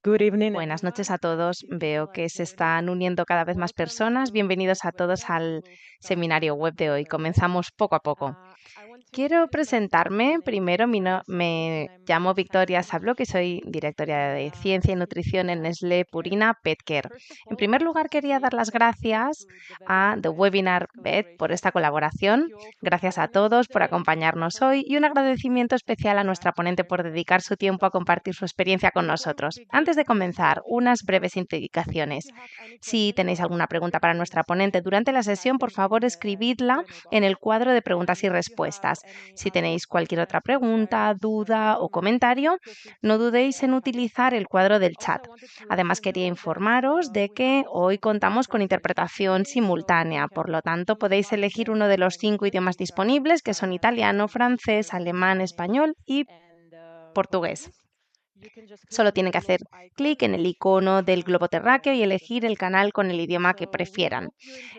Good evening, Buenas noches everyone. a todos. Veo que se están uniendo cada vez más personas. Bienvenidos a todos al seminario web de hoy. Comenzamos poco a poco. Quiero presentarme. Primero, me llamo Victoria Sablo, que soy directora de Ciencia y Nutrición en Nestlé Purina Petcare. En primer lugar, quería dar las gracias a The Webinar Vet por esta colaboración. Gracias a todos por acompañarnos hoy y un agradecimiento especial a nuestra ponente por dedicar su tiempo a compartir su experiencia con nosotros. Antes de comenzar, unas breves indicaciones. Si tenéis alguna pregunta para nuestra ponente durante la sesión, por favor, escribidla en el cuadro de preguntas y respuestas. Si tenéis cualquier otra pregunta, duda o comentario, no dudéis en utilizar el cuadro del chat. Además, quería informaros de que hoy contamos con interpretación simultánea, por lo tanto podéis elegir uno de los 5 idiomas disponibles, que son italiano, francés, alemán, español y portugués. Solo tienen que hacer clic en el icono del globo terráqueo y elegir el canal con el idioma que prefieran.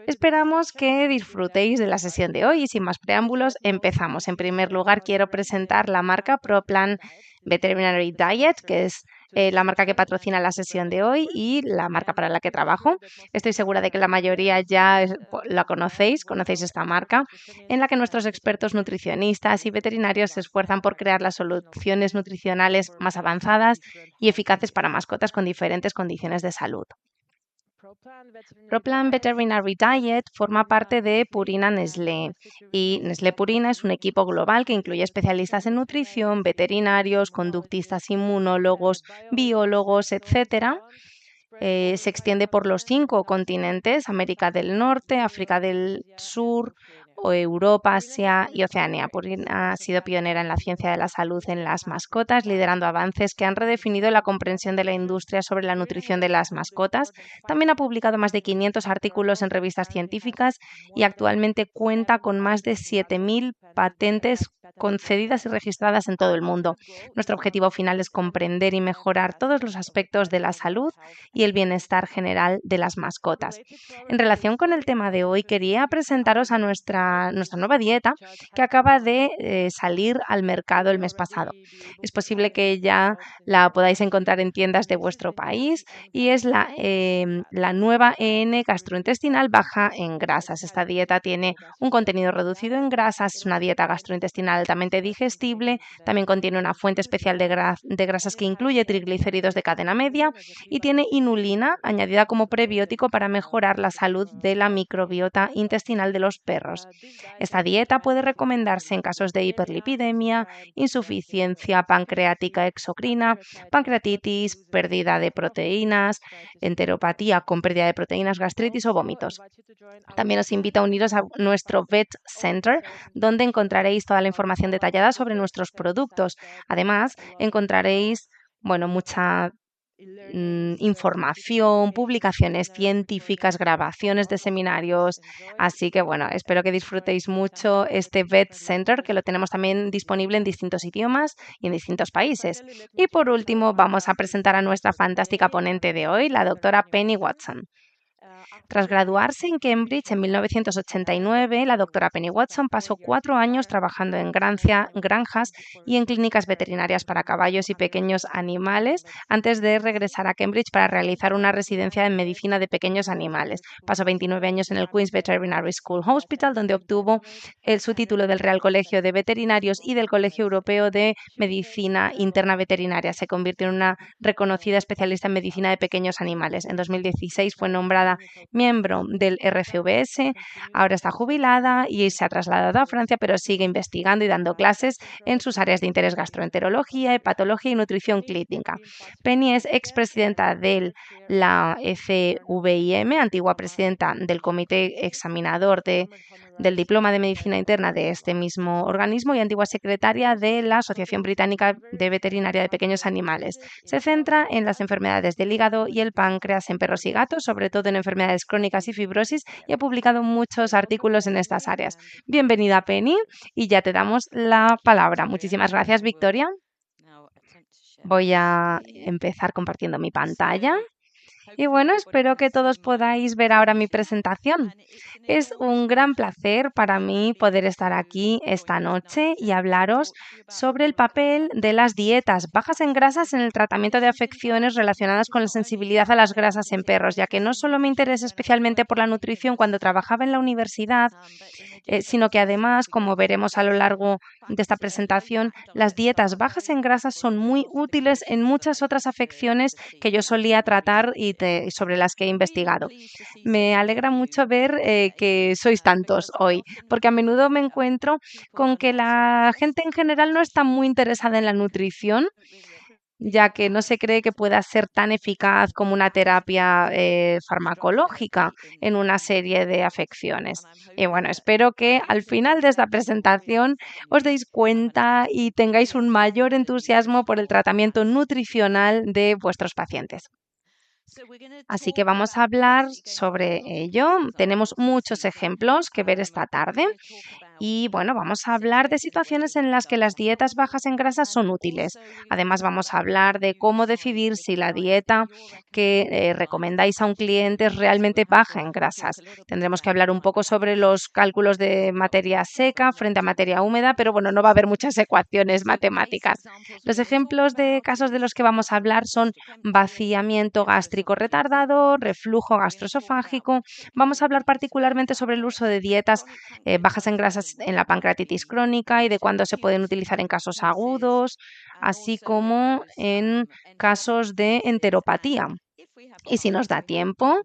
Esperamos que disfrutéis de la sesión de hoy y sin más preámbulos empezamos. En primer lugar, quiero presentar la marca ProPlan Veterinary Diet, que es la marca que patrocina la sesión de hoy y la marca para la que trabajo. Estoy segura de que la mayoría ya la conocéis esta marca, en la que nuestros expertos nutricionistas y veterinarios se esfuerzan por crear las soluciones nutricionales más avanzadas y eficaces para mascotas con diferentes condiciones de salud. ProPlan Veterinary Diet forma parte de Purina Nestlé y Nestlé Purina es un equipo global que incluye especialistas en nutrición, veterinarios, conductistas, inmunólogos, biólogos, etcétera. Se extiende por los 5 continentes: América del Norte, África del Sur, Europa, Asia y Oceanía. Purina ha sido pionera en la ciencia de la salud en las mascotas, liderando avances que han redefinido la comprensión de la industria sobre la nutrición de las mascotas. También ha publicado más de 500 artículos en revistas científicas y actualmente cuenta con más de 7.000 patentes concedidas y registradas en todo el mundo. Nuestro objetivo final es comprender y mejorar todos los aspectos de la salud y el bienestar general de las mascotas. En relación con el tema de hoy, quería presentaros a nuestra nueva dieta que acaba de salir al mercado el mes pasado. Es posible que ya la podáis encontrar en tiendas de vuestro país y es la nueva gastrointestinal baja en grasas. Esta dieta tiene un contenido reducido en grasas, es una dieta gastrointestinal altamente digestible, también contiene una fuente especial de grasas que incluye triglicéridos de cadena media y tiene inulina añadida como prebiótico para mejorar la salud de la microbiota intestinal de los perros. Esta dieta puede recomendarse en casos de hiperlipidemia, insuficiencia pancreática exocrina, pancreatitis, pérdida de proteínas, enteropatía con pérdida de proteínas, gastritis o vómitos. También os invito a uniros a nuestro Vet Center, donde encontraréis toda la información detallada sobre nuestros productos. Además, encontraréis mucha información, publicaciones científicas, grabaciones de seminarios. Así que espero que disfrutéis mucho este Vet Center, que lo tenemos también disponible en distintos idiomas y en distintos países. Y por último, vamos a presentar a nuestra fantástica ponente de hoy, la doctora Penny Watson. Tras graduarse en Cambridge en 1989, la doctora Penny Watson pasó 4 años trabajando en granjas y en clínicas veterinarias para caballos y pequeños animales antes de regresar a Cambridge para realizar una residencia en medicina de pequeños animales. Pasó 29 años en el Queen's Veterinary School Hospital, donde obtuvo su título del Real Colegio de Veterinarios y del Colegio Europeo de Medicina Interna Veterinaria. Se convirtió en una reconocida especialista en medicina de pequeños animales. En 2016 fue nombrada miembro del RCVS, ahora está jubilada y se ha trasladado a Francia, pero sigue investigando y dando clases en sus áreas de interés: gastroenterología, hepatología y nutrición clínica. Penny es expresidenta de la FVIM, antigua presidenta del comité examinador del diploma de medicina interna de este mismo organismo y antigua secretaria de la Asociación Británica de Veterinaria de Pequeños Animales. Se centra en las enfermedades del hígado y el páncreas en perros y gatos, sobre todo en enfermedades crónicas y fibrosis, y ha publicado muchos artículos en estas áreas. Bienvenida, Penny, y ya te damos la palabra. Muchísimas gracias, Victoria. Voy a empezar compartiendo mi pantalla. Y bueno, espero que todos podáis ver ahora mi presentación. Es un gran placer para mí poder estar aquí esta noche y hablaros sobre el papel de las dietas bajas en grasas en el tratamiento de afecciones relacionadas con la sensibilidad a las grasas en perros, ya que no solo me interesa especialmente por la nutrición cuando trabajaba en la universidad, sino que además, como veremos a lo largo de esta presentación, las dietas bajas en grasas son muy útiles en muchas otras afecciones que yo solía tratar y sobre las que he investigado. Me alegra mucho ver que sois tantos hoy, porque a menudo me encuentro con que la gente en general no está muy interesada en la nutrición, ya que no se cree que pueda ser tan eficaz como una terapia farmacológica en una serie de afecciones. Y bueno, espero que al final de esta presentación os deis cuenta y tengáis un mayor entusiasmo por el tratamiento nutricional de vuestros pacientes. Así que vamos a hablar sobre ello. Tenemos muchos ejemplos que ver esta tarde. Y bueno, vamos a hablar de situaciones en las que las dietas bajas en grasas son útiles. Además, vamos a hablar de cómo decidir si la dieta que recomendáis a un cliente es realmente baja en grasas. Tendremos que hablar un poco sobre los cálculos de materia seca frente a materia húmeda, pero bueno, no va a haber muchas ecuaciones matemáticas. Los ejemplos de casos de los que vamos a hablar son vaciamiento gástrico retardado, reflujo gastroesofágico. Vamos a hablar particularmente sobre el uso de dietas bajas en grasas en la pancreatitis crónica y de cuándo se pueden utilizar en casos agudos, así como en casos de enteropatía. Y si nos da tiempo,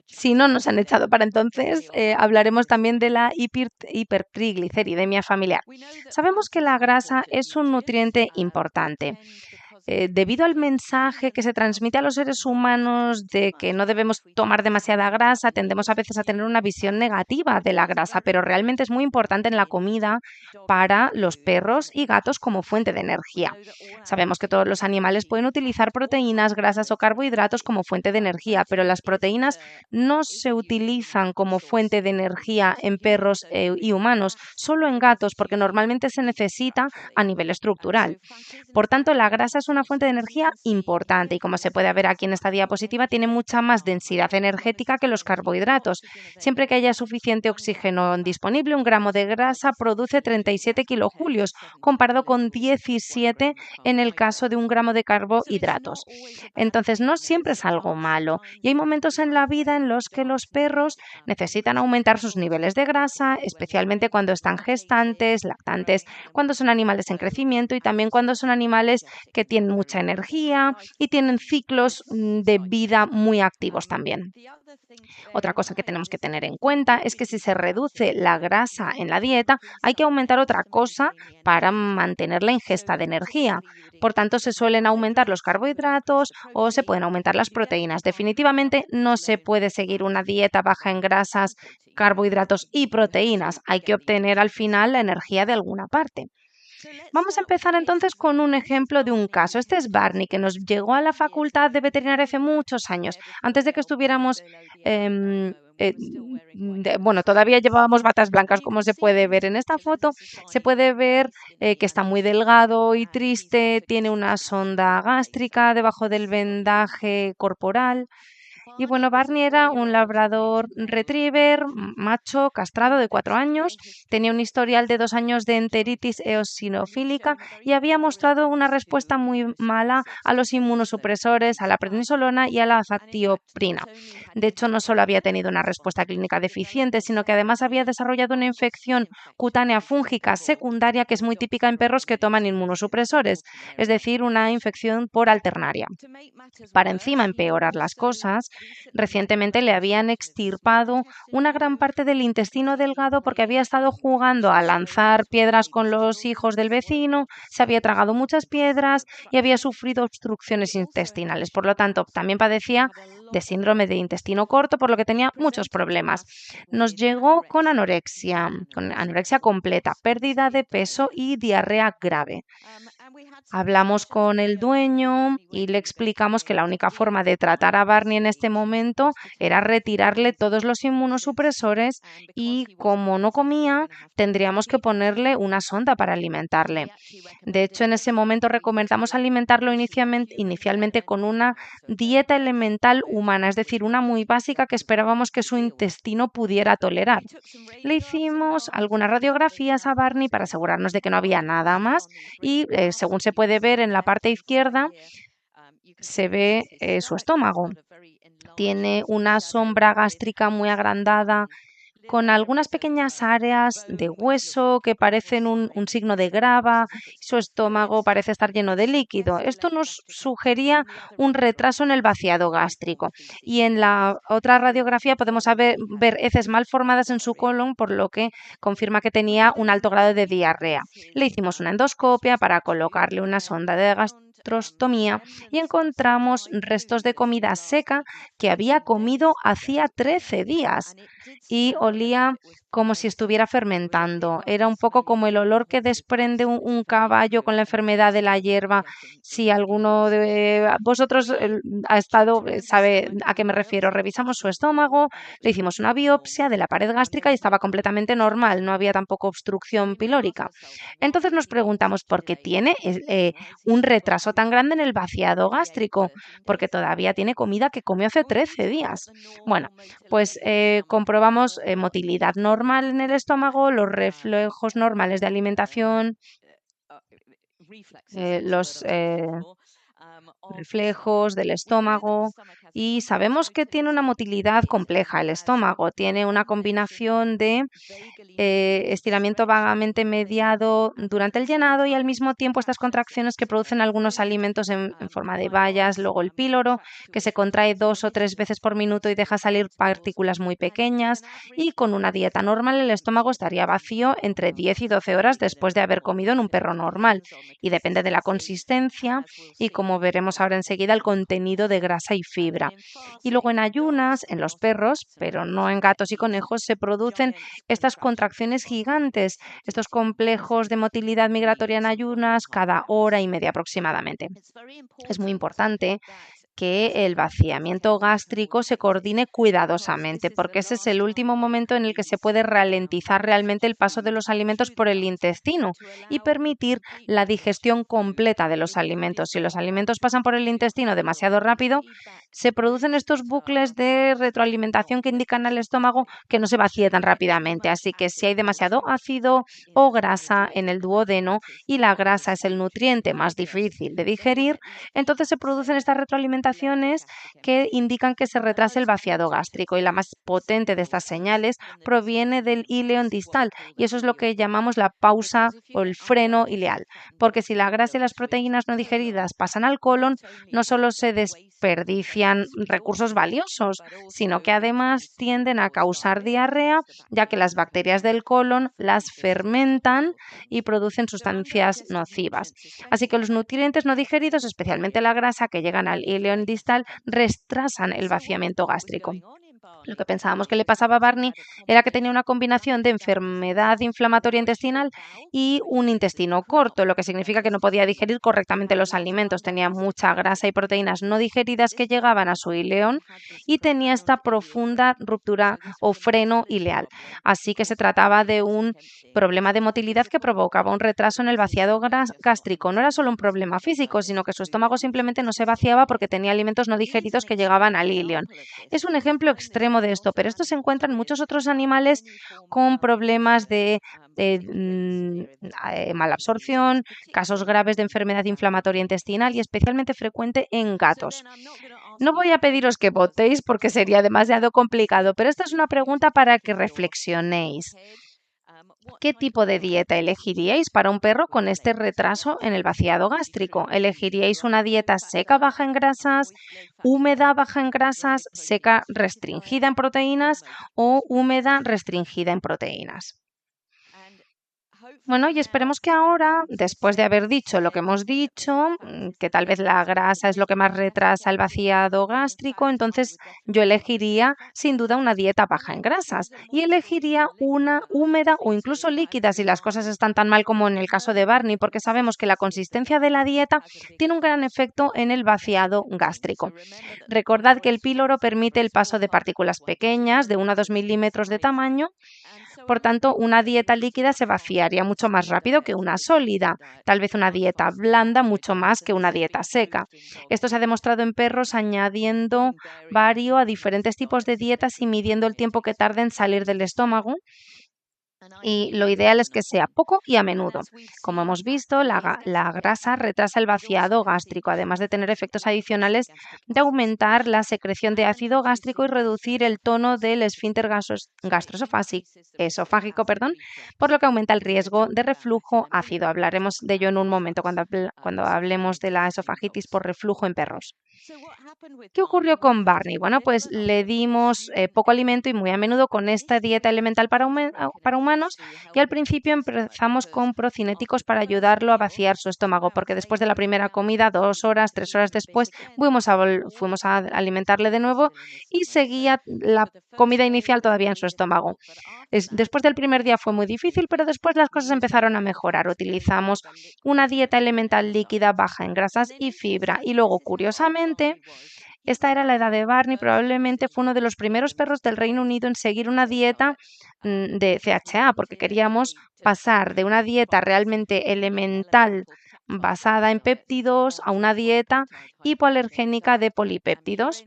si no nos han echado para entonces, hablaremos también de la hipertrigliceridemia familiar. Sabemos que la grasa es un nutriente importante. Debido al mensaje que se transmite a los seres humanos de que no debemos tomar demasiada grasa, tendemos a veces a tener una visión negativa de la grasa, pero realmente es muy importante en la comida para los perros y gatos como fuente de energía. Sabemos que todos los animales pueden utilizar proteínas, grasas o carbohidratos como fuente de energía, pero las proteínas no se utilizan como fuente de energía en perros y humanos, solo en gatos, porque normalmente se necesita a nivel estructural. Por tanto, la grasa es una fuente de energía importante y, como se puede ver aquí en esta diapositiva, tiene mucha más densidad energética que los carbohidratos. Siempre que haya suficiente oxígeno disponible, un gramo de grasa produce 37 kilojulios, comparado con 17 en el caso de un gramo de carbohidratos. Entonces, no siempre es algo malo y hay momentos en la vida en los que los perros necesitan aumentar sus niveles de grasa, especialmente cuando están gestantes, lactantes, cuando son animales en crecimiento y también cuando son animales que tienen mucha energía y tienen ciclos de vida muy activos también. Otra cosa que tenemos que tener en cuenta es que si se reduce la grasa en la dieta, hay que aumentar otra cosa para mantener la ingesta de energía. Por tanto, se suelen aumentar los carbohidratos o se pueden aumentar las proteínas. Definitivamente no se puede seguir una dieta baja en grasas, carbohidratos y proteínas. Hay que obtener al final la energía de alguna parte. Vamos a empezar entonces con un ejemplo de un caso. Este es Barney, que nos llegó a la facultad de veterinaria hace muchos años, antes de que estuviéramos, bueno, todavía llevábamos batas blancas, como se puede ver en esta foto. Se puede ver que está muy delgado y triste, tiene una sonda gástrica debajo del vendaje corporal. Y bueno, Barney era un labrador retriever, macho, castrado de 4 años, tenía un historial de 2 años de enteritis eosinofílica y había mostrado una respuesta muy mala a los inmunosupresores, a la prednisolona y a la azatioprina. De hecho, no solo había tenido una respuesta clínica deficiente, sino que además había desarrollado una infección cutánea fúngica secundaria que es muy típica en perros que toman inmunosupresores, es decir, una infección por alternaria. Para encima empeorar las cosas, recientemente le habían extirpado una gran parte del intestino delgado porque había estado jugando a lanzar piedras con los hijos del vecino, se había tragado muchas piedras y había sufrido obstrucciones intestinales. Por lo tanto, también padecía de síndrome de intestino corto, por lo que tenía muchos problemas. Nos llegó con anorexia completa, pérdida de peso y diarrea grave. Hablamos con el dueño y le explicamos que la única forma de tratar a Barney en este momento era retirarle todos los inmunosupresores y, como no comía, tendríamos que ponerle una sonda para alimentarle. De hecho, en ese momento recomendamos alimentarlo inicialmente con una dieta elemental humana, es decir, una muy básica que esperábamos que su intestino pudiera tolerar. Le hicimos algunas radiografías a Barney para asegurarnos de que no había nada más y, según se puede ver en la parte izquierda, se ve su estómago. Tiene una sombra gástrica muy agrandada, con algunas pequeñas áreas de hueso que parecen un signo de grava. Su estómago parece estar lleno de líquido. Esto nos sugería un retraso en el vaciado gástrico. Y en la otra radiografía podemos ver heces mal formadas en su colon, por lo que confirma que tenía un alto grado de diarrea. Le hicimos una endoscopia para colocarle una sonda de gastrostomía y encontramos restos de comida seca que había comido hacía 13 días y olía como si estuviera fermentando. Era un poco como el olor que desprende un caballo con la enfermedad de la hierba. Si alguno de vosotros ha estado, sabe a qué me refiero. Revisamos su estómago, le hicimos una biopsia de la pared gástrica y estaba completamente normal, no había tampoco obstrucción pilórica. Entonces nos preguntamos por qué tiene un retraso tan grande en el vaciado gástrico, porque todavía tiene comida que comió hace 13 días. Bueno, pues comprobamos motilidad normal en el estómago, los reflejos normales de alimentación, los reflejos del estómago y sabemos que tiene una motilidad compleja el estómago. Tiene una combinación de estiramiento vagamente mediado durante el llenado y al mismo tiempo estas contracciones que producen algunos alimentos en forma de bayas, luego el píloro, que se contrae 2 o 3 veces por minuto y deja salir partículas muy pequeñas, y con una dieta normal el estómago estaría vacío entre 10 y 12 horas después de haber comido en un perro normal, y depende de la consistencia y, como veremos ahora enseguida, el contenido de grasa y fibra. Y luego en ayunas, en los perros, pero no en gatos y conejos, se producen estas contracciones gigantes, estos complejos de motilidad migratoria en ayunas cada hora y media aproximadamente. Es muy importante que el vaciamiento gástrico se coordine cuidadosamente, porque ese es el último momento en el que se puede ralentizar realmente el paso de los alimentos por el intestino y permitir la digestión completa de los alimentos. Si los alimentos pasan por el intestino demasiado rápido, se producen estos bucles de retroalimentación que indican al estómago que no se vacíe tan rápidamente. Así que si hay demasiado ácido o grasa en el duodeno y la grasa es el nutriente más difícil de digerir, entonces se producen estas retroalimentaciones que indican que se retrasa el vaciado gástrico, y la más potente de estas señales proviene del íleon distal, y eso es lo que llamamos la pausa o el freno ileal, porque si la grasa y las proteínas no digeridas pasan al colon, no solo se desperdician recursos valiosos, sino que además tienden a causar diarrea, ya que las bacterias del colon las fermentan y producen sustancias nocivas. Así que los nutrientes no digeridos, especialmente la grasa que llegan al ileón distal, retrasan el vaciamiento gástrico. Lo que pensábamos que le pasaba a Barney era que tenía una combinación de enfermedad inflamatoria intestinal y un intestino corto, lo que significa que no podía digerir correctamente los alimentos. Tenía mucha grasa y proteínas no digeridas que llegaban a su ileón y tenía esta profunda ruptura o freno ileal. Así que se trataba de un problema de motilidad que provocaba un retraso en el vaciado gástrico. No era solo un problema físico, sino que su estómago simplemente no se vaciaba porque tenía alimentos no digeridos que llegaban al ileón. Es un ejemplo extremo de esto, pero esto se encuentra en muchos otros animales con problemas de malabsorción, casos graves de enfermedad inflamatoria intestinal y especialmente frecuente en gatos. No voy a pediros que votéis porque sería demasiado complicado, pero esta es una pregunta para que reflexionéis. ¿Qué tipo de dieta elegiríais para un perro con este retraso en el vaciado gástrico? ¿Elegiríais una dieta seca baja en grasas, húmeda baja en grasas, seca restringida en proteínas o húmeda restringida en proteínas? Bueno, y esperemos que ahora, después de haber dicho lo que hemos dicho, que tal vez la grasa es lo que más retrasa el vaciado gástrico, entonces yo elegiría sin duda una dieta baja en grasas y elegiría una húmeda o incluso líquida si las cosas están tan mal como en el caso de Barney, porque sabemos que la consistencia de la dieta tiene un gran efecto en el vaciado gástrico. Recordad que el píloro permite el paso de partículas pequeñas de 1 a 2 milímetros de tamaño. Por tanto, una dieta líquida se vaciaría mucho más rápido que una sólida, tal vez una dieta blanda mucho más que una dieta seca. Esto se ha demostrado en perros añadiendo vario a diferentes tipos de dietas y midiendo el tiempo que tarda en salir del estómago. Y lo ideal es que sea poco y a menudo. Como hemos visto, la grasa retrasa el vaciado gástrico, además de tener efectos adicionales de aumentar la secreción de ácido gástrico y reducir el tono del esfínter esofágico, por lo que aumenta el riesgo de reflujo ácido. Hablaremos de ello en un momento cuando hablemos de la esofagitis por reflujo en perros. ¿Qué ocurrió con Barney? Bueno, pues le dimos poco alimento y muy a menudo con esta dieta elemental para humanos, y al principio empezamos con procinéticos para ayudarlo a vaciar su estómago, porque después de la primera comida, 2 horas, 3 horas después, fuimos a alimentarle de nuevo y seguía la comida inicial todavía en su estómago. Después del primer día fue muy difícil, pero después las cosas empezaron a mejorar. Utilizamos una dieta elemental líquida baja en grasas y fibra. Y luego, curiosamente, esta era la edad de Barney, probablemente fue uno de los primeros perros del Reino Unido en seguir una dieta de CHA, porque queríamos pasar de una dieta realmente elemental basada en péptidos a una dieta hipoalergénica de polipéptidos.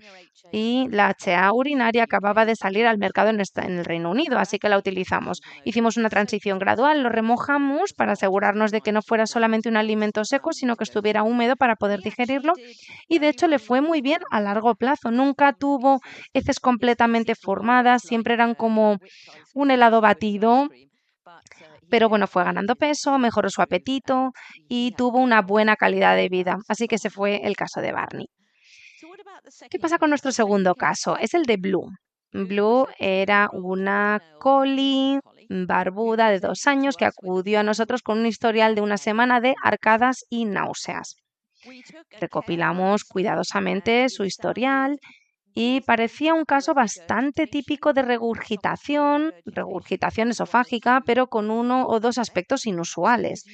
Y la HA urinaria acababa de salir al mercado en el Reino Unido, así que la utilizamos. Hicimos una transición gradual, lo remojamos para asegurarnos de que no fuera solamente un alimento seco, sino que estuviera húmedo para poder digerirlo, y de hecho le fue muy bien a largo plazo. Nunca tuvo heces completamente formadas, siempre eran como un helado batido, pero bueno, fue ganando peso, mejoró su apetito y tuvo una buena calidad de vida. Así que ese fue el caso de Barney. ¿Qué pasa con nuestro segundo caso? Es el de Blue. Blue era una collie barbuda de 2 años que acudió a nosotros con un historial de una semana de arcadas y náuseas. Recopilamos cuidadosamente su historial y parecía un caso bastante típico de regurgitación esofágica, pero con 1 o 2 aspectos inusuales.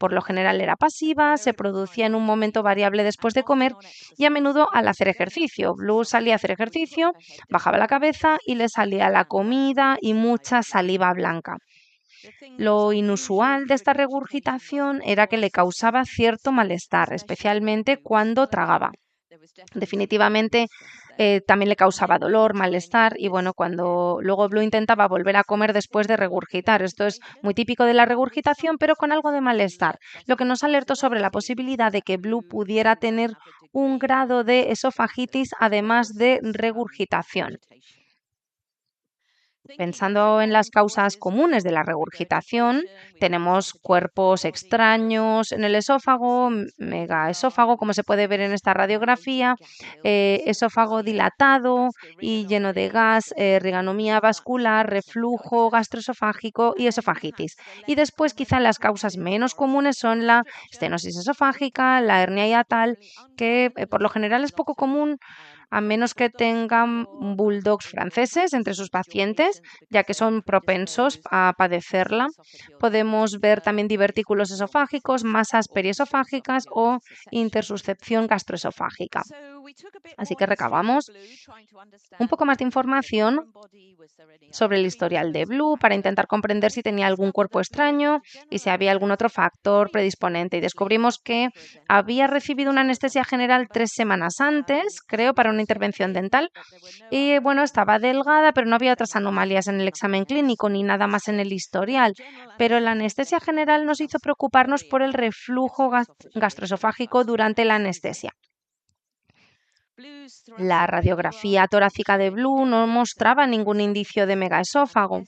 Por lo general era pasiva, se producía en un momento variable después de comer y a menudo al hacer ejercicio. Blue salía a hacer ejercicio, bajaba la cabeza y le salía la comida y mucha saliva blanca. Lo inusual de esta regurgitación era que le causaba cierto malestar, especialmente cuando tragaba. Definitivamente también le causaba dolor, malestar y bueno, cuando luego Blue intentaba volver a comer después de regurgitar. Esto es muy típico de la regurgitación, pero con algo de malestar, lo que nos alertó sobre la posibilidad de que Blue pudiera tener un grado de esofagitis además de regurgitación. Pensando en las causas comunes de la regurgitación, tenemos cuerpos extraños en el esófago, megaesófago, como se puede ver en esta radiografía, esófago dilatado y lleno de gas, riganomía vascular, reflujo gastroesofágico y esofagitis. Y después, quizá las causas menos comunes son la estenosis esofágica, la hernia hiatal, que por lo general es poco común a menos que tengan bulldogs franceses entre sus pacientes, ya que son propensos a padecerla. Podemos ver también divertículos esofágicos, masas periesofágicas o intersuscepción gastroesofágica. Así que recabamos un poco más de información sobre el historial de Blue para intentar comprender si tenía algún cuerpo extraño y si había algún otro factor predisponente. Y descubrimos que había recibido una anestesia general 3 semanas antes, creo, para una intervención dental. Y bueno, estaba delgada, pero no había otras anomalías en el examen clínico ni nada más en el historial. Pero la anestesia general nos hizo preocuparnos por el reflujo gastroesofágico durante la anestesia. La radiografía torácica de Blue no mostraba ningún indicio de megaesófago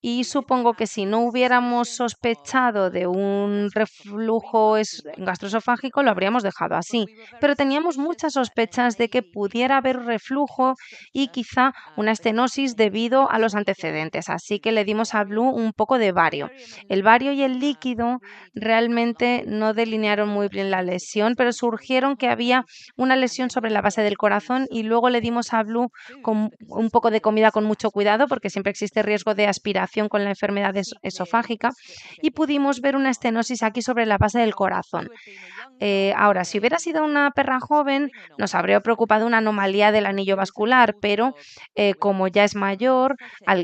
y supongo que si no hubiéramos sospechado de un reflujo gastroesofágico lo habríamos dejado así, pero teníamos muchas sospechas de que pudiera haber reflujo y quizá una estenosis debido a los antecedentes, así que le dimos a Blue un poco de bario. El bario y el líquido realmente no delinearon muy bien la lesión, pero surgieron que había una lesión sobre la base del corazón y luego le dimos a Blue con un poco de comida con mucho cuidado porque siempre existe riesgo de aspiración con la enfermedad esofágica y pudimos ver una estenosis aquí sobre la base del corazón. Ahora, si hubiera sido una perra joven, nos habría preocupado una anomalía del anillo vascular, pero como ya es mayor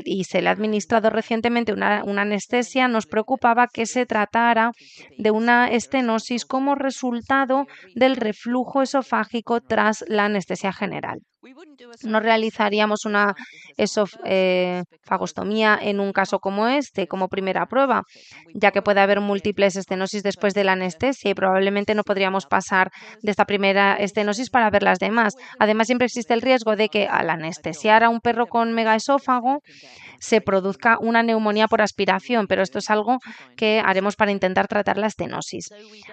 y se le ha administrado recientemente una anestesia, nos preocupaba que se tratara de una estenosis como resultado del reflujo esofágico tras la anestesia general. No realizaríamos una esofagostomía en un caso como este, como primera prueba, ya que puede haber múltiples estenosis después de la anestesia y probablemente no podríamos pasar de esta primera estenosis para ver las demás. Además, siempre existe el riesgo de que al anestesiar a un perro con megaesófago se produzca una neumonía por aspiración, pero esto es algo que haremos para intentar tratar la estenosis.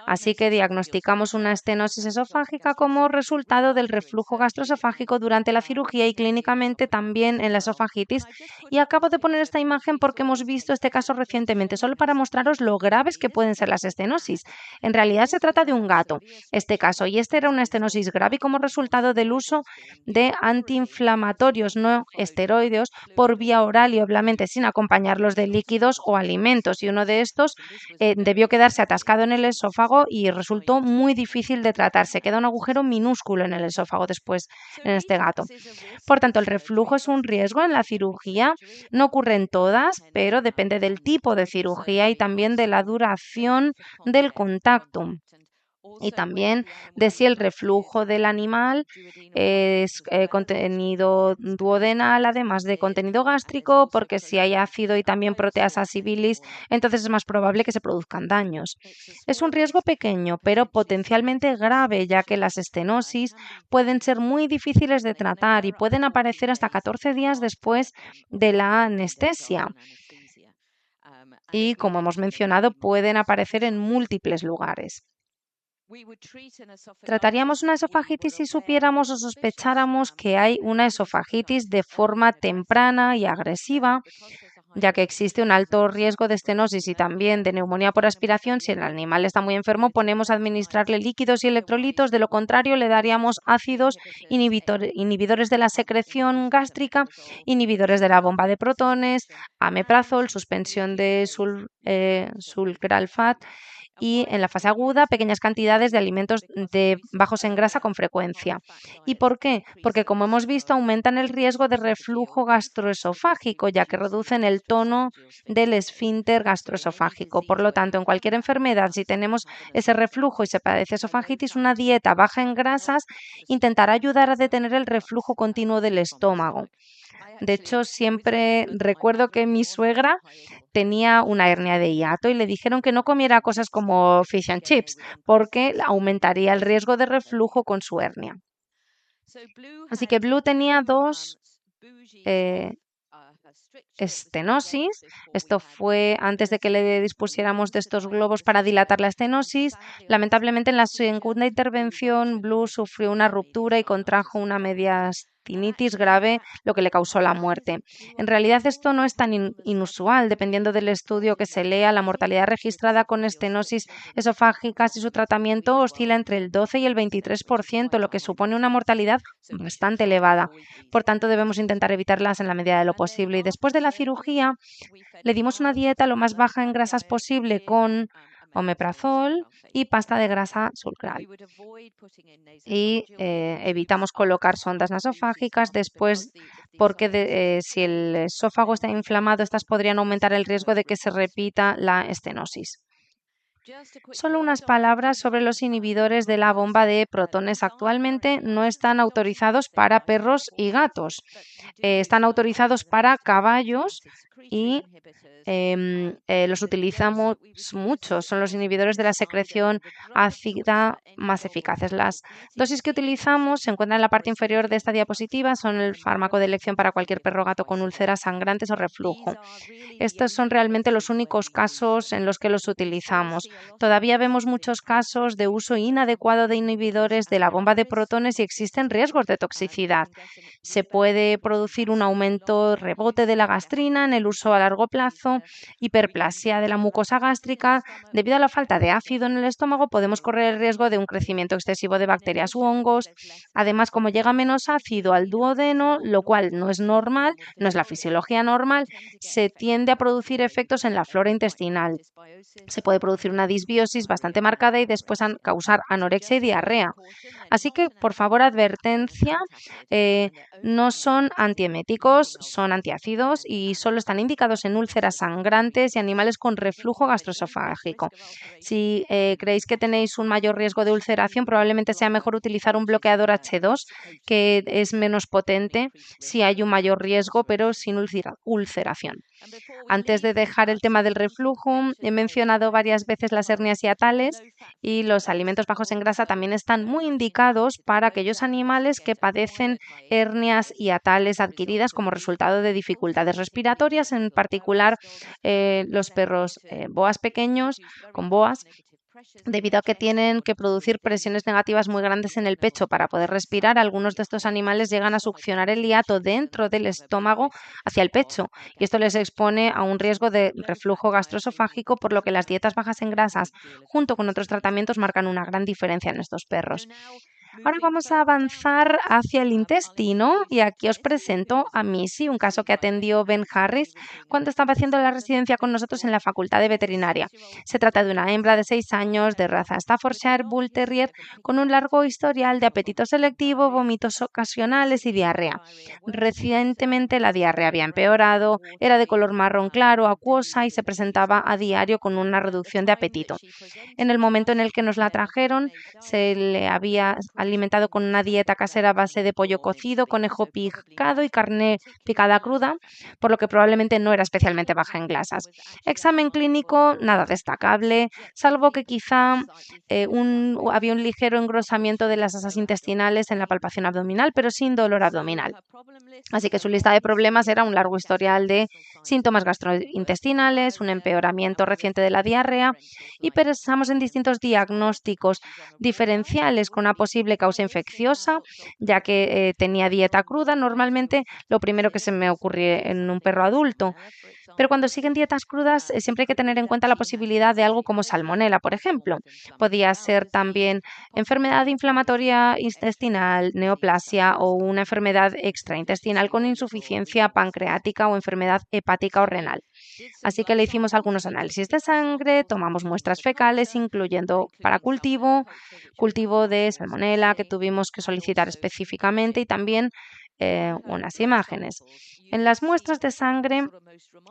Así que diagnosticamos una estenosis esofágica como resultado del reflujo gastroesofágico durante la cirugía y clínicamente también en la esofagitis. Y acabo de poner esta imagen porque hemos visto este caso recientemente, solo para mostraros lo graves que pueden ser las estenosis. En realidad se trata de un gato, este caso, y este era una estenosis grave como resultado del uso de antiinflamatorios no esteroideos por vía oral y obviamente sin acompañarlos de líquidos o alimentos. Y uno de estos debió quedarse atascado en el esófago y resultó muy difícil de tratar. Se queda un agujero minúsculo en el esófago después en este gato. Por tanto, el reflujo es un riesgo en la cirugía. No ocurre en todas, pero depende del tipo de cirugía y también de la duración del contacto. Y también de si el reflujo del animal es contenido duodenal, además de contenido gástrico, porque si hay ácido y también proteasas y bilis, entonces es más probable que se produzcan daños. Es un riesgo pequeño, pero potencialmente grave, ya que las estenosis pueden ser muy difíciles de tratar y pueden aparecer hasta 14 días después de la anestesia. Y, como hemos mencionado, pueden aparecer en múltiples lugares. Trataríamos una esofagitis si supiéramos o sospecháramos que hay una esofagitis de forma temprana y agresiva, ya que existe un alto riesgo de estenosis y también de neumonía por aspiración. Si el animal está muy enfermo, ponemos a administrarle líquidos y electrolitos, de lo contrario le daríamos ácidos inhibidores de la secreción gástrica, inhibidores de la bomba de protones, ameprazol, suspensión de sucralfat y en la fase aguda pequeñas cantidades de alimentos bajos en grasa con frecuencia. ¿Y por qué? Porque, como hemos visto, aumentan el riesgo de reflujo gastroesofágico, ya que reducen el tono del esfínter gastroesofágico. Por lo tanto, en cualquier enfermedad, si tenemos ese reflujo y se padece esofagitis, una dieta baja en grasas intentará ayudar a detener el reflujo continuo del estómago. De hecho, siempre recuerdo que mi suegra tenía una hernia de hiato y le dijeron que no comiera cosas como fish and chips porque aumentaría el riesgo de reflujo con su hernia. Así que Blue tenía dos estenosis. Esto fue antes de que le dispusiéramos de estos globos para dilatar la estenosis. Lamentablemente, en la segunda intervención, Blue sufrió una ruptura y contrajo una mediastinitis grave, lo que le causó la muerte. En realidad, esto no es tan inusual. Dependiendo del estudio que se lea, la mortalidad registrada con estenosis esofágicas y su tratamiento oscila entre el 12 y el 23%, lo que supone una mortalidad bastante elevada. Por tanto, debemos intentar evitarlas en la medida de lo posible. Y después de la cirugía, le dimos una dieta lo más baja en grasas posible con omeprazol y pasta de grasa sulcral. Y evitamos colocar sondas nasofágicas después porque si el esófago está inflamado, estas podrían aumentar el riesgo de que se repita la estenosis. Solo unas palabras sobre los inhibidores de la bomba de protones. Actualmente no están autorizados para perros y gatos. Están autorizados para caballos, y los utilizamos mucho. Son los inhibidores de la secreción ácida más eficaces. Las dosis que utilizamos se encuentran en la parte inferior de esta diapositiva. Son el fármaco de elección para cualquier perro o gato con úlceras sangrantes o reflujo. Estos son realmente los únicos casos en los que los utilizamos. Todavía vemos muchos casos de uso inadecuado de inhibidores de la bomba de protones y existen riesgos de toxicidad. Se puede producir un aumento rebote de la gastrina en el uso a largo plazo, hiperplasia de la mucosa gástrica. Debido a la falta de ácido en el estómago, podemos correr el riesgo de un crecimiento excesivo de bacterias u hongos. Además, como llega menos ácido al duodeno, lo cual no es normal, no es la fisiología normal, se tiende a producir efectos en la flora intestinal. Se puede producir una disbiosis bastante marcada y después causar anorexia y diarrea. Así que, por favor, advertencia, no son antieméticos, son antiácidos y solo están indicados en úlceras sangrantes y animales con reflujo gastroesofágico. Si creéis que tenéis un mayor riesgo de ulceración, probablemente sea mejor utilizar un bloqueador H2, que es menos potente si hay un mayor riesgo, pero sin ulceración. Antes de dejar el tema del reflujo, he mencionado varias veces las hernias hiatales y los alimentos bajos en grasa también están muy indicados para aquellos animales que padecen hernias hiatales adquiridas como resultado de dificultades respiratorias, en particular los perros boas pequeños con boas, debido a que tienen que producir presiones negativas muy grandes en el pecho para poder respirar. Algunos de estos animales llegan a succionar el hiato dentro del estómago hacia el pecho y esto les expone a un riesgo de reflujo gastroesofágico, por lo que las dietas bajas en grasas junto con otros tratamientos marcan una gran diferencia en estos perros. Ahora vamos a avanzar hacia el intestino y aquí os presento a Missy, un caso que atendió Ben Harris cuando estaba haciendo la residencia con nosotros en la Facultad de Veterinaria. Se trata de una hembra de 6 años de raza Staffordshire Bull Terrier con un largo historial de apetito selectivo, vómitos ocasionales y diarrea. Recientemente la diarrea había empeorado, era de color marrón claro, acuosa y se presentaba a diario con una reducción de apetito. En el momento en el que nos la trajeron, se le había alimentado con una dieta casera a base de pollo cocido, conejo picado y carne picada cruda, por lo que probablemente no era especialmente baja en grasas. Examen clínico, nada destacable, salvo que quizá había un ligero engrosamiento de las asas intestinales en la palpación abdominal, pero sin dolor abdominal. Así que su lista de problemas era un largo historial de síntomas gastrointestinales, un empeoramiento reciente de la diarrea y pensamos en distintos diagnósticos diferenciales con una posible causa infecciosa, ya que tenía dieta cruda. Normalmente lo primero que se me ocurre en un perro adulto. Pero cuando siguen dietas crudas, siempre hay que tener en cuenta la posibilidad de algo como salmonela, por ejemplo. Podía ser también enfermedad inflamatoria intestinal, neoplasia o una enfermedad extraintestinal con insuficiencia pancreática o enfermedad hepática o renal. Así que le hicimos algunos análisis de sangre, tomamos muestras fecales, incluyendo para cultivo de salmonela que tuvimos que solicitar específicamente y también unas imágenes. En las muestras de sangre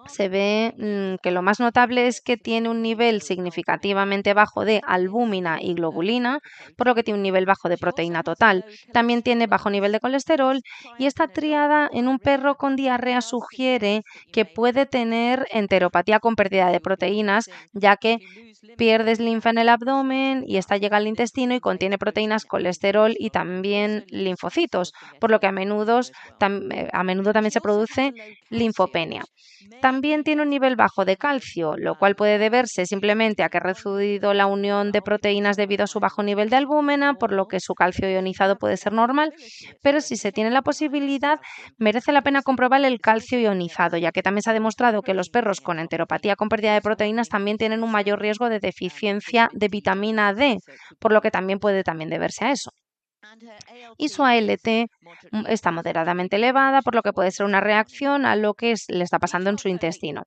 se ve que lo más notable es que tiene un nivel significativamente bajo de albúmina y globulina, por lo que tiene un nivel bajo de proteína total. También tiene bajo nivel de colesterol y esta triada en un perro con diarrea sugiere que puede tener enteropatía con pérdida de proteínas, ya que pierdes linfa en el abdomen y esta llega al intestino y contiene proteínas, colesterol y también linfocitos, por lo que a menudo también se produce linfopenia. También tiene un nivel bajo de calcio, lo cual puede deberse simplemente a que ha reducido la unión de proteínas debido a su bajo nivel de albúmina, por lo que su calcio ionizado puede ser normal, pero si se tiene la posibilidad, merece la pena comprobar el calcio ionizado, ya que también se ha demostrado que los perros con enteropatía con pérdida de proteínas también tienen un mayor riesgo de deficiencia de vitamina D, por lo que también puede deberse a eso. Y su ALT está moderadamente elevada, por lo que puede ser una reacción a lo que le está pasando en su intestino.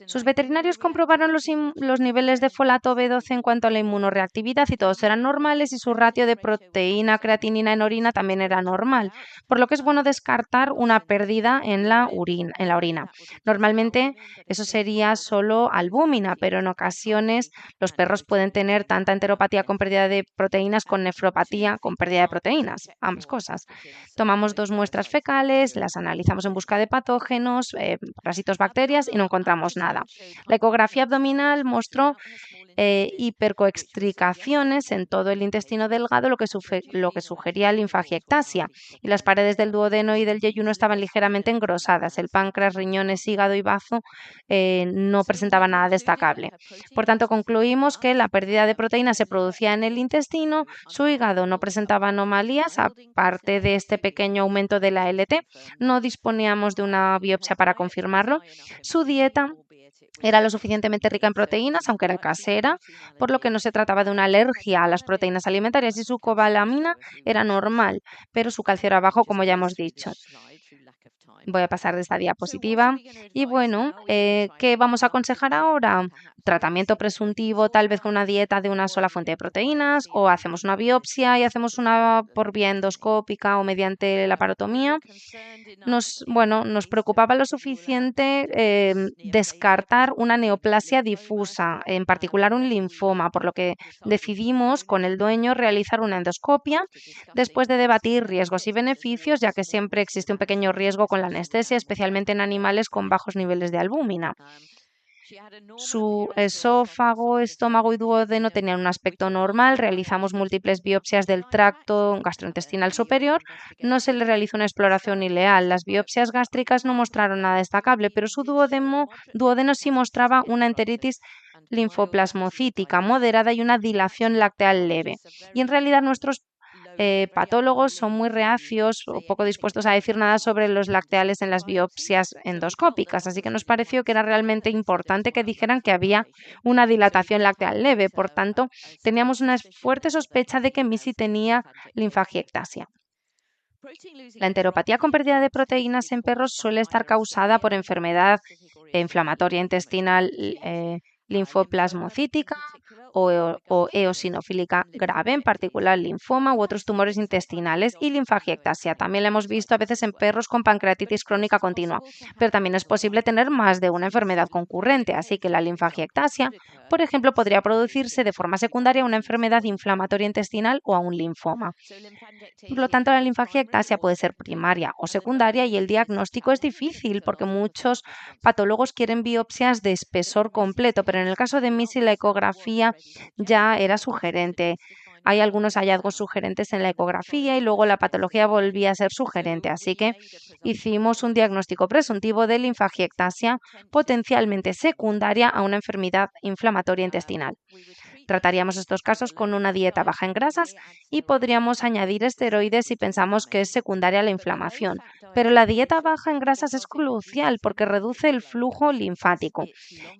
Sus veterinarios comprobaron los niveles de folato B12 en cuanto a la inmunoreactividad y todos eran normales y su ratio de proteína creatinina en orina también era normal, por lo que es bueno descartar una pérdida en la orina. Normalmente eso sería solo albúmina, pero en ocasiones los perros pueden tener tanta enteropatía con pérdida de proteínas con nefropatía con pérdida de de proteínas, ambas cosas. Tomamos 2 muestras fecales, las analizamos en busca de patógenos, parásitos, bacterias y no encontramos nada. La ecografía abdominal mostró hipercoextricaciones en todo el intestino delgado, lo que sugería linfagiectasia, y las paredes del duodeno y del yeyuno estaban ligeramente engrosadas. El páncreas, riñones, hígado y bazo no presentaban nada destacable. Por tanto, concluimos que la pérdida de proteína se producía en el intestino, su hígado no presentaba anomalías, aparte de este pequeño aumento de la LT. No disponíamos de una biopsia para confirmarlo. Su dieta era lo suficientemente rica en proteínas, aunque era casera, por lo que no se trataba de una alergia a las proteínas alimentarias, y su cobalamina era normal, pero su calcio era bajo, como ya hemos dicho. Voy a pasar de esta diapositiva. Y bueno, ¿qué vamos a aconsejar ahora? Tratamiento presuntivo, tal vez con una dieta de una sola fuente de proteínas, o hacemos una biopsia y hacemos una por vía endoscópica o mediante la parotomía. Nos preocupaba lo suficiente descartar una neoplasia difusa, en particular un linfoma, por lo que decidimos con el dueño realizar una endoscopia después de debatir riesgos y beneficios, ya que siempre existe un pequeño riesgo con la anestesia, especialmente en animales con bajos niveles de albúmina. Su esófago, estómago y duodeno tenían un aspecto normal. Realizamos múltiples biopsias del tracto gastrointestinal superior. No se le realizó una exploración ileal. Las biopsias gástricas no mostraron nada destacable, pero su duodeno sí mostraba una enteritis linfoplasmocítica moderada y una dilación lateral leve. Y en realidad nuestros patólogos son muy reacios o poco dispuestos a decir nada sobre los lacteales en las biopsias endoscópicas, así que nos pareció que era realmente importante que dijeran que había una dilatación lateral leve. Por tanto, teníamos una fuerte sospecha de que Missy tenía linfagiectasia. La enteropatía con pérdida de proteínas en perros suele estar causada por enfermedad inflamatoria intestinal linfoplasmocítica o eosinofílica grave, en particular linfoma u otros tumores intestinales, y linfagiectasia. También la hemos visto a veces en perros con pancreatitis crónica continua, pero también es posible tener más de una enfermedad concurrente, así que la linfagiectasia, por ejemplo, podría producirse de forma secundaria a una enfermedad inflamatoria intestinal o a un linfoma. Por lo tanto, la linfagiectasia puede ser primaria o secundaria y el diagnóstico es difícil porque muchos patólogos quieren biopsias de espesor completo, pero en el caso de Missy la ecografía ya era sugerente. Hay algunos hallazgos sugerentes en la ecografía y luego la patología volvía a ser sugerente, así que hicimos un diagnóstico presuntivo de linfagiectasia potencialmente secundaria a una enfermedad inflamatoria intestinal. Trataríamos estos casos con una dieta baja en grasas y podríamos añadir esteroides si pensamos que es secundaria a la inflamación. Pero la dieta baja en grasas es crucial porque reduce el flujo linfático.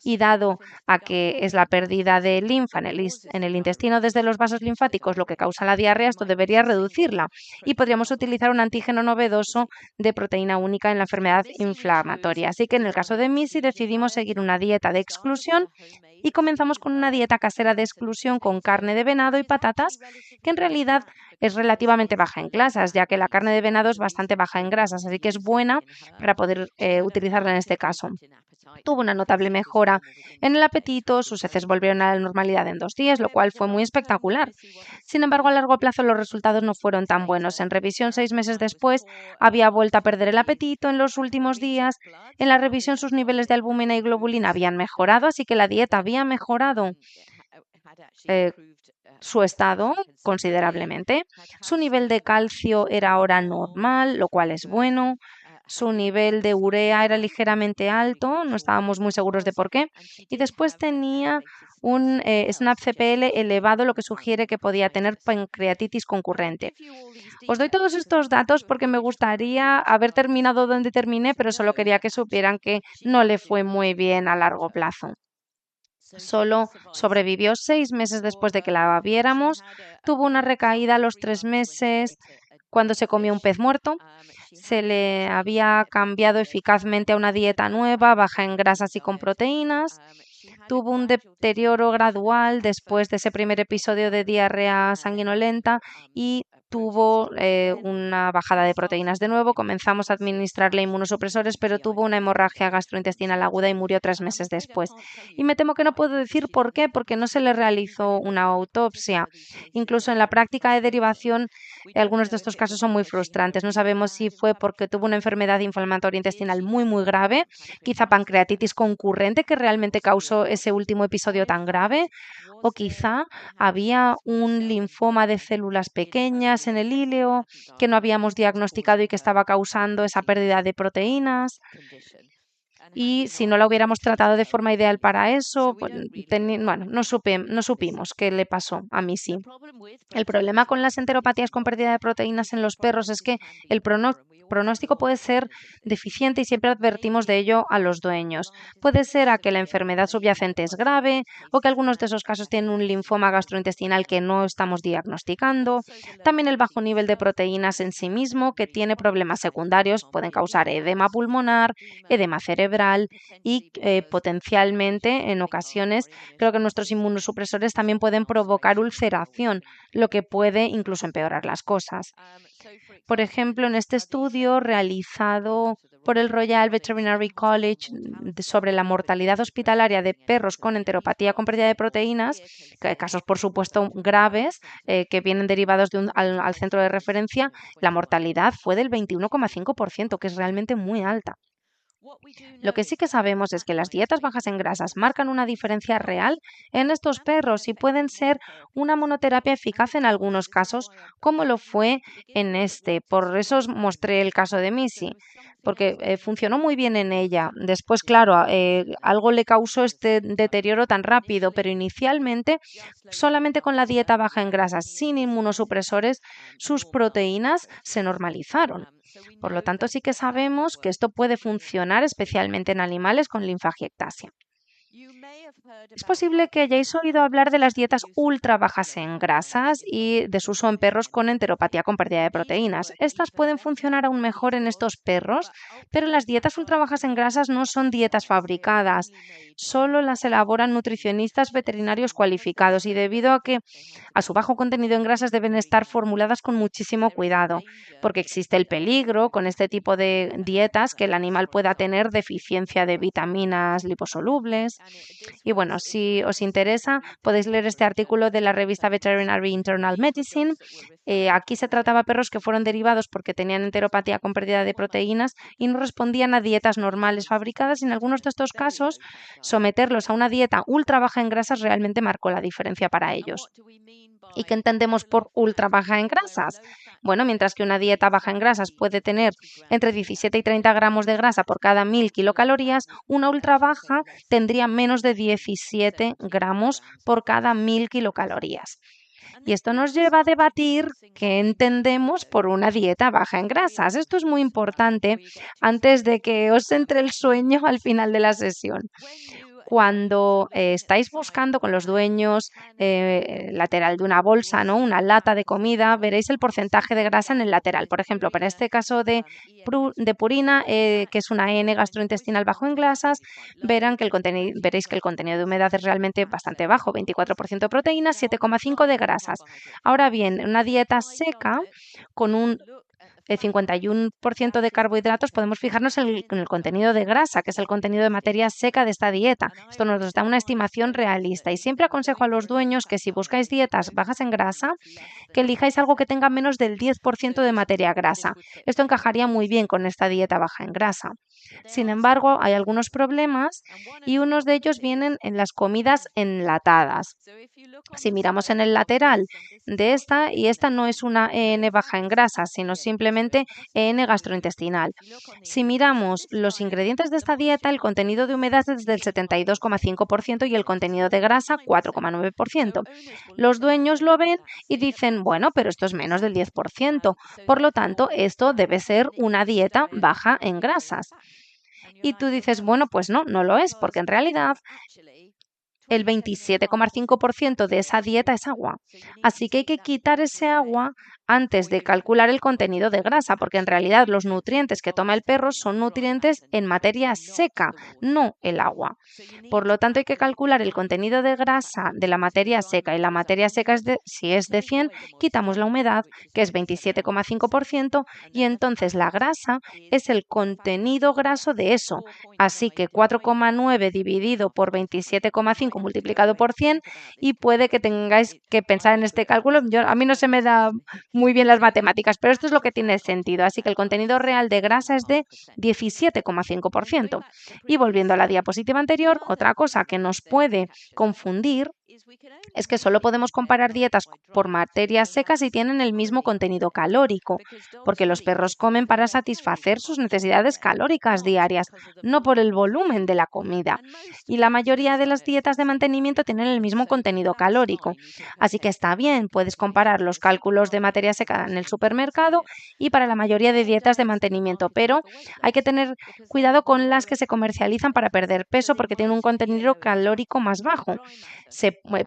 Y dado a que es la pérdida de linfa en el intestino desde los vasos linfáticos lo que causa la diarrea, esto debería reducirla. Y podríamos utilizar un antígeno novedoso de proteína única en la enfermedad inflamatoria. Así que en el caso de Missy decidimos seguir una dieta de exclusión y comenzamos con una dieta casera de exclusión con carne de venado y patatas, que en realidad es relativamente baja en grasas, ya que la carne de venado es bastante baja en grasas, así que es buena para poder utilizarla en este caso. Tuvo una notable mejora en el apetito, sus heces volvieron a la normalidad en 2 días, lo cual fue muy espectacular. Sin embargo, a largo plazo los resultados no fueron tan buenos. En revisión, 6 meses después, había vuelto a perder el apetito en los últimos días. En la revisión, sus niveles de albúmina y globulina habían mejorado, así que la dieta había mejorado su estado considerablemente. Su nivel de calcio era ahora normal, lo cual es bueno. Su nivel de urea era ligeramente alto, no estábamos muy seguros de por qué. Y después tenía un SNAP-CPL elevado, lo que sugiere que podía tener pancreatitis concurrente. Os doy todos estos datos porque me gustaría haber terminado donde terminé, pero solo quería que supieran que no le fue muy bien a largo plazo. Solo sobrevivió 6 meses después de que la viéramos. Tuvo una recaída a los 3 meses cuando se comió un pez muerto. Se le había cambiado eficazmente a una dieta nueva, baja en grasas y con proteínas. Tuvo un deterioro gradual después de ese primer episodio de diarrea sanguinolenta y tuvo una bajada de proteínas de nuevo, comenzamos a administrarle inmunosupresores, pero tuvo una hemorragia gastrointestinal aguda y murió 3 meses después. Y me temo que no puedo decir por qué, porque no se le realizó una autopsia. Incluso en la práctica de derivación, algunos de estos casos son muy frustrantes. No sabemos si fue porque tuvo una enfermedad inflamatoria intestinal muy grave, quizá pancreatitis concurrente que realmente causó ese último episodio tan grave, o quizá había un linfoma de células pequeñas en el íleo que no habíamos diagnosticado y que estaba causando esa pérdida de proteínas. Y si no la hubiéramos tratado de forma ideal para eso, pues, bueno, no supimos qué le pasó. A mí sí. El problema con las enteropatías con pérdida de proteínas en los perros es que el pronóstico puede ser deficiente y siempre advertimos de ello a los dueños. Puede ser a que la enfermedad subyacente es grave o que algunos de esos casos tienen un linfoma gastrointestinal que no estamos diagnosticando. También el bajo nivel de proteínas en sí mismo, que tiene problemas secundarios, pueden causar edema pulmonar, edema cerebral y potencialmente, en ocasiones, creo que nuestros inmunosupresores también pueden provocar ulceración, lo que puede incluso empeorar las cosas. Por ejemplo, en este estudio realizado por el Royal Veterinary College sobre la mortalidad hospitalaria de perros con enteropatía con pérdida de proteínas, casos por supuesto graves que vienen derivados de al centro de referencia, la mortalidad fue del 21,5%, que es realmente muy alta. Lo que sí que sabemos es que las dietas bajas en grasas marcan una diferencia real en estos perros y pueden ser una monoterapia eficaz en algunos casos, como lo fue en este. Por eso os mostré el caso de Missy, porque funcionó muy bien en ella. Después, claro, algo le causó este deterioro tan rápido, pero inicialmente, solamente con la dieta baja en grasas, sin inmunosupresores, sus proteínas se normalizaron. Por lo tanto, sí que sabemos que esto puede funcionar especialmente en animales con linfagiectasia. Es posible que hayáis oído hablar de las dietas ultra bajas en grasas y de su uso en perros con enteropatía con pérdida de proteínas. Estas pueden funcionar aún mejor en estos perros, pero las dietas ultra bajas en grasas no son dietas fabricadas, solo las elaboran nutricionistas veterinarios cualificados y debido a su bajo contenido en grasas deben estar formuladas con muchísimo cuidado, porque existe el peligro con este tipo de dietas que el animal pueda tener deficiencia de vitaminas liposolubles. Y bueno, si os interesa, podéis leer este artículo de la revista Veterinary Internal Medicine. Aquí se trataba perros que fueron derivados porque tenían enteropatía con pérdida de proteínas y no respondían a dietas normales fabricadas. Y en algunos de estos casos, someterlos a una dieta ultra baja en grasas realmente marcó la diferencia para ellos. ¿Y qué entendemos por ultra baja en grasas? Bueno, mientras que una dieta baja en grasas puede tener entre 17 y 30 gramos de grasa por cada 1000 kilocalorías, una ultra baja tendría menos de 17 gramos por cada 1000 kilocalorías. Y esto nos lleva a debatir qué entendemos por una dieta baja en grasas. Esto es muy importante antes de que os entre el sueño al final de la sesión. Cuando estáis buscando con los dueños lateral de una bolsa, ¿no? Una lata de comida, veréis el porcentaje de grasa en el lateral. Por ejemplo, para este caso de purina, que es una N gastrointestinal bajo en grasas, veréis que el contenido de humedad es realmente bastante bajo, 24% de proteínas, 7,5% de grasas. Ahora bien, una dieta seca con un 51% de carbohidratos, podemos fijarnos en el contenido de grasa, que es el contenido de materia seca de esta dieta. Esto nos da una estimación realista y siempre aconsejo a los dueños que si buscáis dietas bajas en grasa, que elijáis algo que tenga menos del 10% de materia grasa. Esto encajaría muy bien con esta dieta baja en grasa. Sin embargo, hay algunos problemas y unos de ellos vienen en las comidas enlatadas. Si miramos en el lateral de esta, y esta no es una EN baja en grasa, sino simplemente EN gastrointestinal. Si miramos los ingredientes de esta dieta, el contenido de humedad es del 72,5% y el contenido de grasa 4,9%. Los dueños lo ven y dicen, bueno, pero esto es menos del 10%, por lo tanto, esto debe ser una dieta baja en grasas. Y tú dices, bueno, pues no, no lo es, porque en realidad el 27,5% de esa dieta es agua. Así que hay que quitar ese agua antes de calcular el contenido de grasa, porque en realidad los nutrientes que toma el perro son nutrientes en materia seca, no el agua. Por lo tanto, hay que calcular el contenido de grasa de la materia seca, y la materia seca, si es de 100, quitamos la humedad, que es 27,5%, y entonces la grasa es el contenido graso de eso. Así que 4,9 dividido por 27,5 multiplicado por 100, y puede que tengáis que pensar en este cálculo. A mí no se me da muy bien las matemáticas, pero esto es lo que tiene sentido. Así que el contenido real de grasa es de 17,5%. Y volviendo a la diapositiva anterior, otra cosa que nos puede confundir es que solo podemos comparar dietas por materias secas si tienen el mismo contenido calórico, porque los perros comen para satisfacer sus necesidades calóricas diarias, no por el volumen de la comida. Y la mayoría de las dietas de mantenimiento tienen el mismo contenido calórico. Así que está bien, puedes comparar los cálculos de materia seca en el supermercado y para la mayoría de dietas de mantenimiento, pero hay que tener cuidado con las que se comercializan para perder peso porque tienen un contenido calórico más bajo.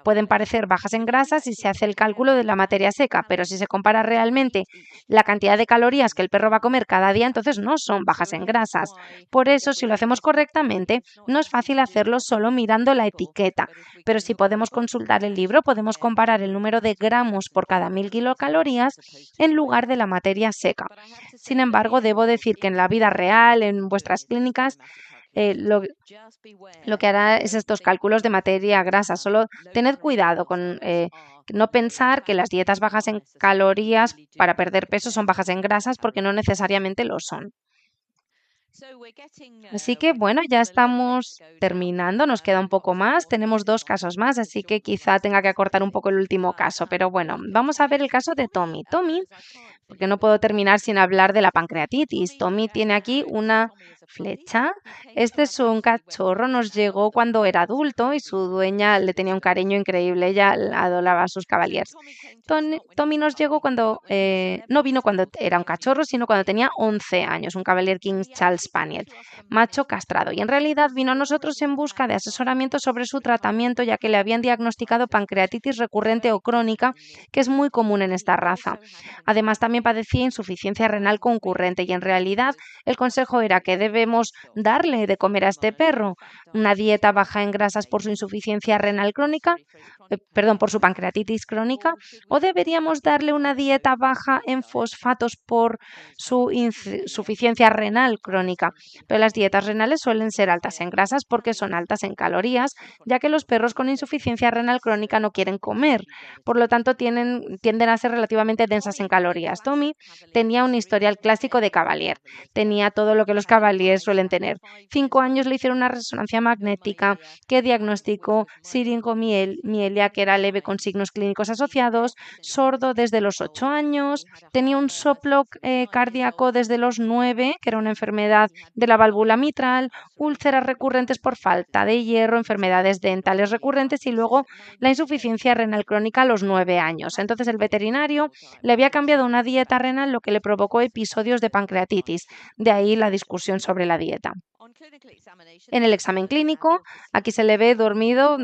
Pueden parecer bajas en grasa si se hace el cálculo de la materia seca, pero si se compara realmente la cantidad de calorías que el perro va a comer cada día, entonces no son bajas en grasas. Por eso, si lo hacemos correctamente, no es fácil hacerlo solo mirando la etiqueta, pero si podemos consultar el libro, podemos comparar el número de gramos por cada 1000 kilocalorías en lugar de la materia seca. Sin embargo, debo decir que en la vida real, en vuestras clínicas, lo que hará es estos cálculos de materia grasa. Solo tened cuidado con no pensar que las dietas bajas en calorías para perder peso son bajas en grasas, porque no necesariamente lo son. Así que bueno, ya estamos terminando, nos queda un poco más, tenemos 2 casos más, así que quizá tenga que acortar un poco el último caso, pero bueno, vamos a ver el caso de Tommy. Tommy, porque no puedo terminar sin hablar de la pancreatitis. Tommy tiene aquí una flecha. Este es un cachorro, nos llegó cuando era adulto y su dueña le tenía un cariño increíble, ella adoraba a sus cavaliers. Tommy nos llegó cuando, no vino cuando era un cachorro, sino cuando tenía 11 años, un Cavalier King Charles Spaniel, macho castrado. Y en realidad vino a nosotros en busca de asesoramiento sobre su tratamiento, ya que le habían diagnosticado pancreatitis recurrente o crónica, que es muy común en esta raza. Además, también padecía insuficiencia renal concurrente, y en realidad el consejo era que debemos darle de comer a este perro una dieta baja en grasas por su insuficiencia renal crónica, por su pancreatitis crónica, o deberíamos darle una dieta baja en fosfatos por su insuficiencia renal crónica. Pero las dietas renales suelen ser altas en grasas porque son altas en calorías, ya que los perros con insuficiencia renal crónica no quieren comer. Por lo tanto, tienden a ser relativamente densas en calorías. Tommy tenía un historial clásico de Cavalier. Tenía todo lo que los Cavaliers suelen tener. 5 años le hicieron una resonancia magnética que diagnosticó siringomielia, que era leve con signos clínicos asociados, sordo desde los 8 años, tenía un soplo cardíaco desde los 9, que era una enfermedad de la válvula mitral, úlceras recurrentes por falta de hierro, enfermedades dentales recurrentes y luego la insuficiencia renal crónica a los 9 años. Entonces el veterinario le había cambiado una dieta renal, lo que le provocó episodios de pancreatitis. De ahí la discusión sobre la dieta. En el examen clínico, aquí se le ve dormido,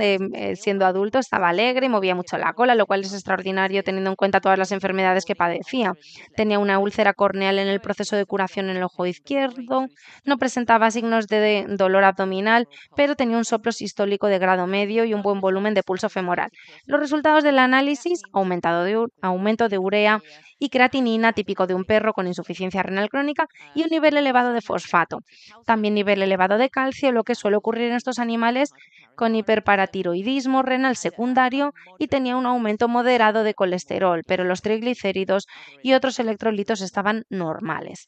siendo adulto, estaba alegre y movía mucho la cola, lo cual es extraordinario teniendo en cuenta todas las enfermedades que padecía. Tenía una úlcera corneal en el proceso de curación en el ojo izquierdo, no presentaba signos de dolor abdominal, pero tenía un soplo sistólico de grado medio y un buen volumen de pulso femoral. Los resultados del análisis: aumento de urea y creatinina, típico de un perro con insuficiencia renal crónica, y un nivel elevado de fosfato. También nivel elevado de calcio, lo que suele ocurrir en estos animales con hiperparatiroidismo renal secundario, y tenía un aumento moderado de colesterol, pero los triglicéridos y otros electrolitos estaban normales.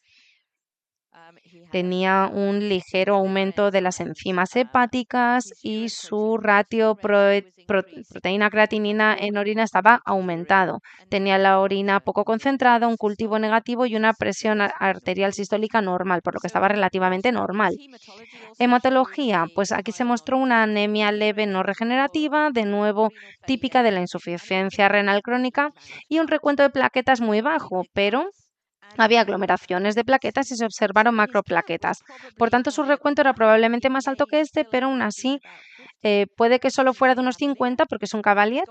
Tenía un ligero aumento de las enzimas hepáticas y su ratio proteína-creatinina en orina estaba aumentado. Tenía la orina poco concentrada, un cultivo negativo y una presión arterial sistólica normal, por lo que estaba relativamente normal. Hematología, pues aquí se mostró una anemia leve no regenerativa, de nuevo típica de la insuficiencia renal crónica, y un recuento de plaquetas muy bajo, pero había aglomeraciones de plaquetas y se observaron macroplaquetas. Por tanto, su recuento era probablemente más alto que este, pero aún así puede que solo fuera de unos 50 porque es un Cavalier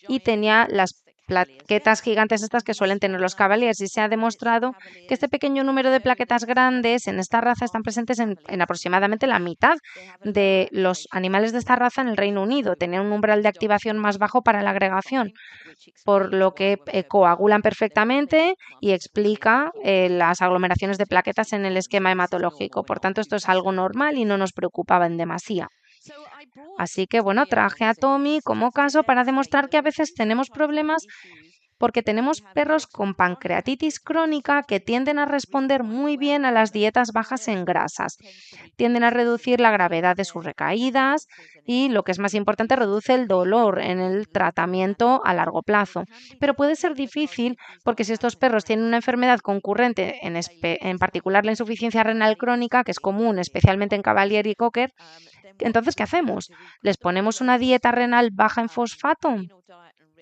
y tenía las plaquetas gigantes estas que suelen tener los Cavaliers, y se ha demostrado que este pequeño número de plaquetas grandes en esta raza están presentes en aproximadamente la mitad de los animales de esta raza en el Reino Unido. Tenían un umbral de activación más bajo para la agregación, por lo que coagulan perfectamente y explica las aglomeraciones de plaquetas en el esquema hematológico. Por tanto, esto es algo normal y no nos preocupaba en demasía. Así que bueno, traje a Tommy como caso para demostrar que a veces tenemos problemas porque tenemos perros con pancreatitis crónica que tienden a responder muy bien a las dietas bajas en grasas. Tienden a reducir la gravedad de sus recaídas y, lo que es más importante, reduce el dolor en el tratamiento a largo plazo. Pero puede ser difícil porque si estos perros tienen una enfermedad concurrente, en particular la insuficiencia renal crónica, que es común especialmente en Cavalier y Cocker, entonces, ¿qué hacemos? ¿Les ponemos una dieta renal baja en fosfato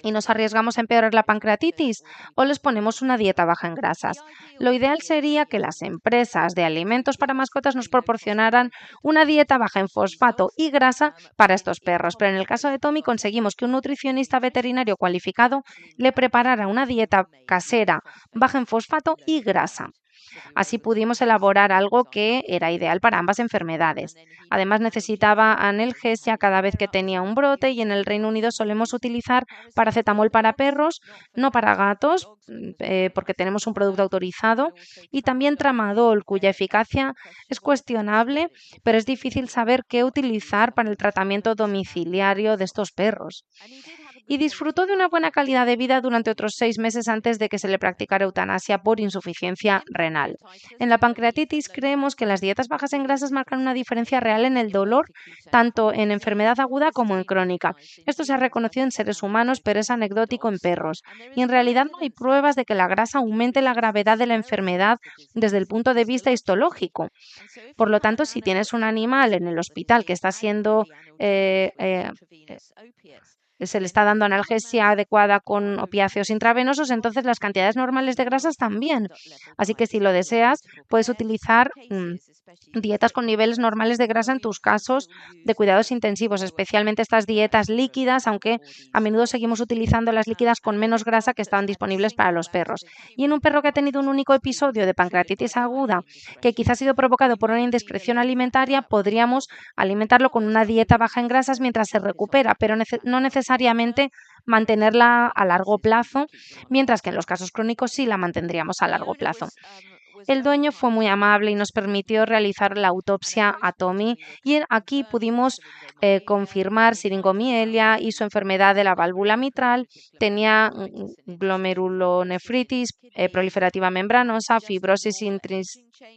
y nos arriesgamos a empeorar la pancreatitis, o les ponemos una dieta baja en grasas? Lo ideal sería que las empresas de alimentos para mascotas nos proporcionaran una dieta baja en fosfato y grasa para estos perros, pero en el caso de Tommy conseguimos que un nutricionista veterinario cualificado le preparara una dieta casera baja en fosfato y grasa. Así pudimos elaborar algo que era ideal para ambas enfermedades. Además, necesitaba analgesia cada vez que tenía un brote, y en el Reino Unido solemos utilizar paracetamol para perros, no para gatos, porque tenemos un producto autorizado, y también tramadol, cuya eficacia es cuestionable, pero es difícil saber qué utilizar para el tratamiento domiciliario de estos perros. Y disfrutó de una buena calidad de vida durante otros 6 meses antes de que se le practicara eutanasia por insuficiencia renal. En la pancreatitis creemos que las dietas bajas en grasas marcan una diferencia real en el dolor, tanto en enfermedad aguda como en crónica. Esto se ha reconocido en seres humanos, pero es anecdótico en perros. Y en realidad no hay pruebas de que la grasa aumente la gravedad de la enfermedad desde el punto de vista histológico. Por lo tanto, si tienes un animal en el hospital que está siendo eh, eh, se le está dando analgesia adecuada con opiáceos intravenosos, entonces las cantidades normales de grasas también. Así que si lo deseas, puedes utilizar dietas con niveles normales de grasa en tus casos de cuidados intensivos, especialmente estas dietas líquidas, aunque a menudo seguimos utilizando las líquidas con menos grasa que estaban disponibles para los perros. Y en un perro que ha tenido un único episodio de pancreatitis aguda, que quizá ha sido provocado por una indiscreción alimentaria, podríamos alimentarlo con una dieta baja en grasas mientras se recupera, pero no necesariamente mantenerla a largo plazo, mientras que en los casos crónicos sí la mantendríamos a largo plazo. El dueño fue muy amable y nos permitió realizar la autopsia a Tommy, y aquí pudimos confirmar siringomielia y su enfermedad de la válvula mitral. Tenía glomerulonefritis proliferativa membranosa, fibrosis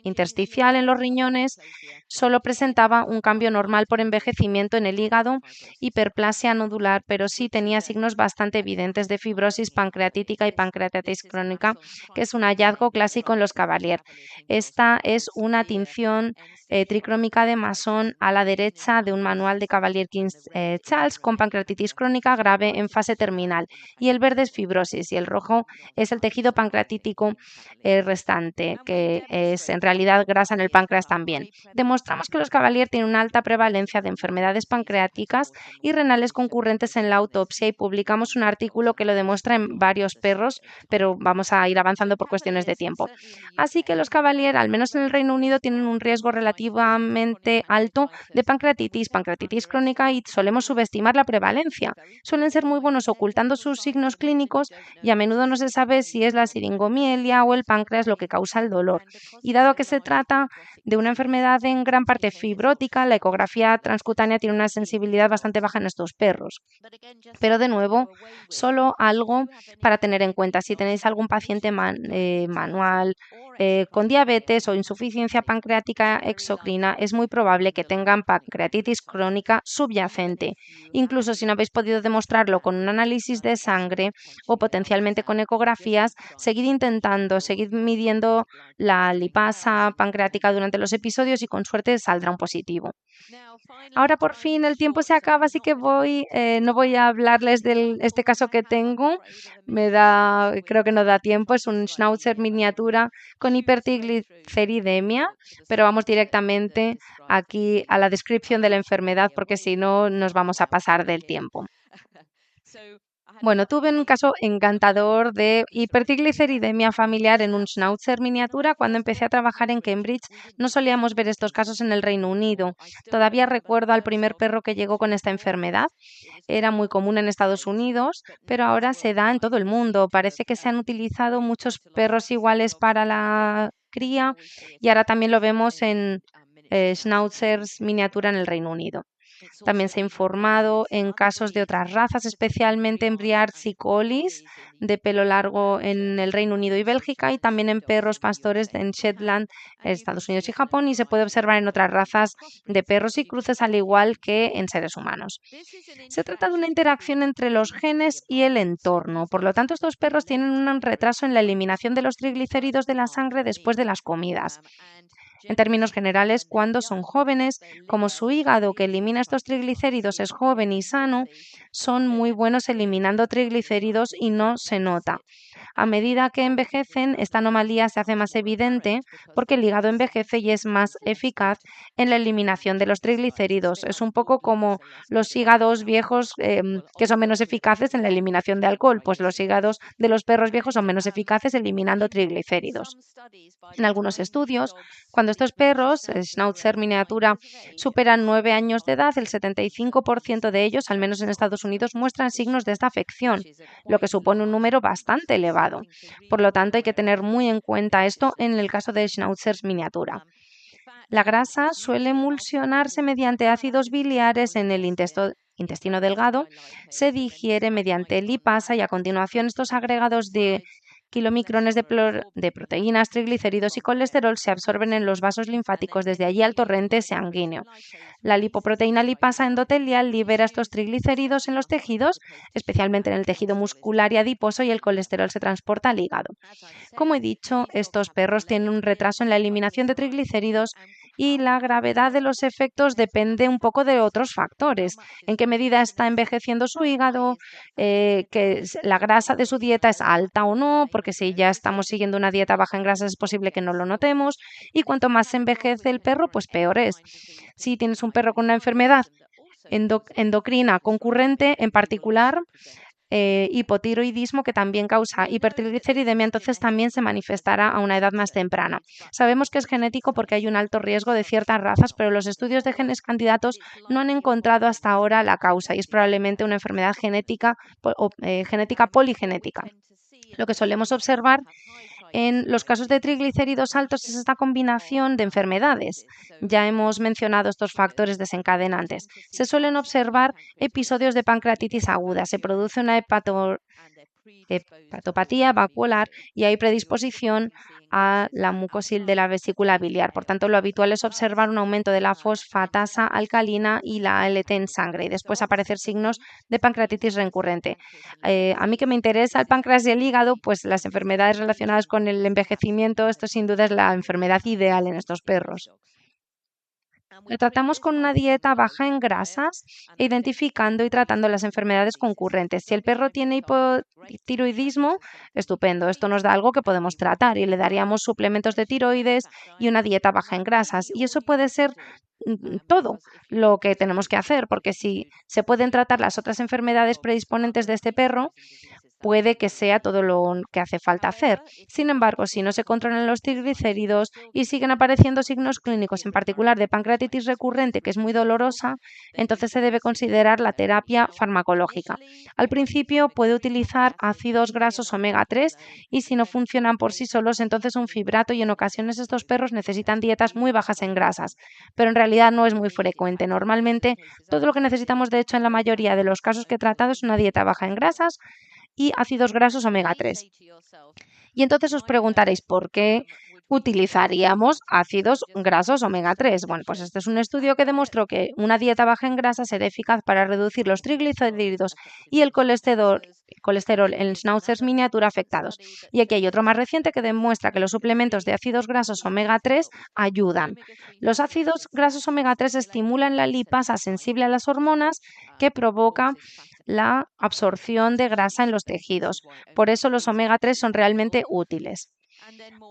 intersticial en los riñones, solo presentaba un cambio normal por envejecimiento en el hígado, hiperplasia nodular, pero sí tenía signos bastante evidentes de fibrosis pancreatítica y pancreatitis crónica, que es un hallazgo clásico en los Cavalier. Esta es una tinción tricrómica de Masson a la derecha de un manual de Cavalier King Charles con pancreatitis crónica grave en fase terminal, y el verde es fibrosis y el rojo es el tejido pancreatítico restante, que es en realidad grasa en el páncreas también. Demostramos que los Cavalier tienen una alta prevalencia de enfermedades pancreáticas y renales concurrentes en la autopsia, y publicamos un artículo que lo demuestra en varios perros, pero vamos a ir avanzando por cuestiones de tiempo. Así que los Cavalier, al menos en el Reino Unido, tienen un riesgo relativamente alto de pancreatitis crónica, y solemos subestimar la prevalencia. Suelen ser muy buenos ocultando sus signos clínicos, y a menudo no se sabe si es la siringomielia o el páncreas lo que causa el dolor. Y dado que se trata de una enfermedad en gran parte fibrótica, la ecografía transcutánea tiene una sensibilidad bastante baja en estos perros. Pero de nuevo, solo algo para tener en cuenta: si tenéis algún paciente manual con diabetes o insuficiencia pancreática exocrina, es muy probable que tengan pancreatitis crónica subyacente. Incluso si no habéis podido demostrarlo con un análisis de sangre o potencialmente con ecografías, seguid intentando, seguid midiendo la lipasa pancreática durante los episodios y con suerte saldrá un positivo. Ahora por fin el tiempo se acaba, así que no voy a hablarles de este caso que tengo. Creo que no da tiempo. Es un Schnauzer miniatura con hipertrigliceridemia, pero vamos directamente aquí a la descripción de la enfermedad, porque si no nos vamos a pasar del tiempo. Bueno, tuve un caso encantador de hipertrigliceridemia familiar en un schnauzer miniatura. Cuando empecé a trabajar en Cambridge, no solíamos ver estos casos en el Reino Unido. Todavía recuerdo al primer perro que llegó con esta enfermedad. Era muy común en Estados Unidos, pero ahora se da en todo el mundo. Parece que se han utilizado muchos perros iguales para la cría y ahora también lo vemos en schnauzers miniatura en el Reino Unido. También se ha informado en casos de otras razas, especialmente en Briards y Collies de pelo largo en el Reino Unido y Bélgica, y también en perros pastores en Shetland, Estados Unidos y Japón, y se puede observar en otras razas de perros y cruces, al igual que en seres humanos. Se trata de una interacción entre los genes y el entorno. Por lo tanto, estos perros tienen un retraso en la eliminación de los triglicéridos de la sangre después de las comidas. En términos generales, cuando son jóvenes, como su hígado que elimina estos triglicéridos es joven y sano, son muy buenos eliminando triglicéridos y no se nota. A medida que envejecen, esta anomalía se hace más evidente porque el hígado envejece y es más eficaz en la eliminación de los triglicéridos. Es un poco como los hígados viejos que son menos eficaces en la eliminación de alcohol, pues los hígados de los perros viejos son menos eficaces eliminando triglicéridos. En algunos estudios, cuando estos perros, Schnauzer miniatura, superan 9 años de edad, el 75% de ellos, al menos en Estados Unidos, muestran signos de esta afección, lo que supone un número bastante elevado. Por lo tanto, hay que tener muy en cuenta esto en el caso de Schnauzers miniatura. La grasa suele emulsionarse mediante ácidos biliares en el intestino delgado, se digiere mediante lipasa y a continuación estos agregados de kilomicrones de proteínas, triglicéridos y colesterol se absorben en los vasos linfáticos desde allí al torrente sanguíneo. La lipoproteína lipasa endotelial libera estos triglicéridos en los tejidos, especialmente en el tejido muscular y adiposo, y el colesterol se transporta al hígado. Como he dicho, estos perros tienen un retraso en la eliminación de triglicéridos y la gravedad de los efectos depende un poco de otros factores. En qué medida está envejeciendo su hígado, la grasa de su dieta es alta o no, porque si ya estamos siguiendo una dieta baja en grasas es posible que no lo notemos, y cuanto más se envejece el perro, pues peor es. Si tienes un perro con una enfermedad endocrina concurrente, en particular hipotiroidismo, que también causa hipertrigliceridemia, entonces también se manifestará a una edad más temprana. Sabemos que es genético porque hay un alto riesgo de ciertas razas, pero los estudios de genes candidatos no han encontrado hasta ahora la causa y es probablemente una enfermedad genética genética poligenética. Lo que solemos observar en los casos de triglicéridos altos es esta combinación de enfermedades. Ya hemos mencionado estos factores desencadenantes. Se suelen observar episodios de pancreatitis aguda, se produce una hepatopatía vacuolar y hay predisposición a la mucosil de la vesícula biliar. Por tanto, lo habitual es observar un aumento de la fosfatasa alcalina y la ALT en sangre y después aparecer signos de pancreatitis recurrente. A mí que me interesa el páncreas y el hígado, pues las enfermedades relacionadas con el envejecimiento, esto sin duda es la enfermedad ideal en estos perros. Lo tratamos con una dieta baja en grasas, identificando y tratando las enfermedades concurrentes. Si el perro tiene hipotiroidismo, estupendo, esto nos da algo que podemos tratar y le daríamos suplementos de tiroides y una dieta baja en grasas. Y eso puede ser todo lo que tenemos que hacer, porque si se pueden tratar las otras enfermedades predisponentes de este perro, puede que sea todo lo que hace falta hacer. Sin embargo, si no se controlan los triglicéridos y siguen apareciendo signos clínicos, en particular de pancreatitis recurrente, que es muy dolorosa, entonces se debe considerar la terapia farmacológica. Al principio puede utilizar ácidos grasos omega 3 y si no funcionan por sí solos, entonces un fibrato, y en ocasiones estos perros necesitan dietas muy bajas en grasas, pero en realidad no es muy frecuente. Normalmente todo lo que necesitamos, de hecho, en la mayoría de los casos que he tratado es una dieta baja en grasas y ácidos grasos omega 3. Y entonces os preguntaréis por qué utilizaríamos ácidos grasos omega 3. Bueno, pues este es un estudio que demostró que una dieta baja en grasa será eficaz para reducir los triglicéridos y el colesterol en schnauzers miniatura afectados. Y aquí hay otro más reciente que demuestra que los suplementos de ácidos grasos omega 3 ayudan. Los ácidos grasos omega 3 estimulan la lipasa sensible a las hormonas que provoca la absorción de grasa en los tejidos. Por eso los omega 3 son realmente útiles.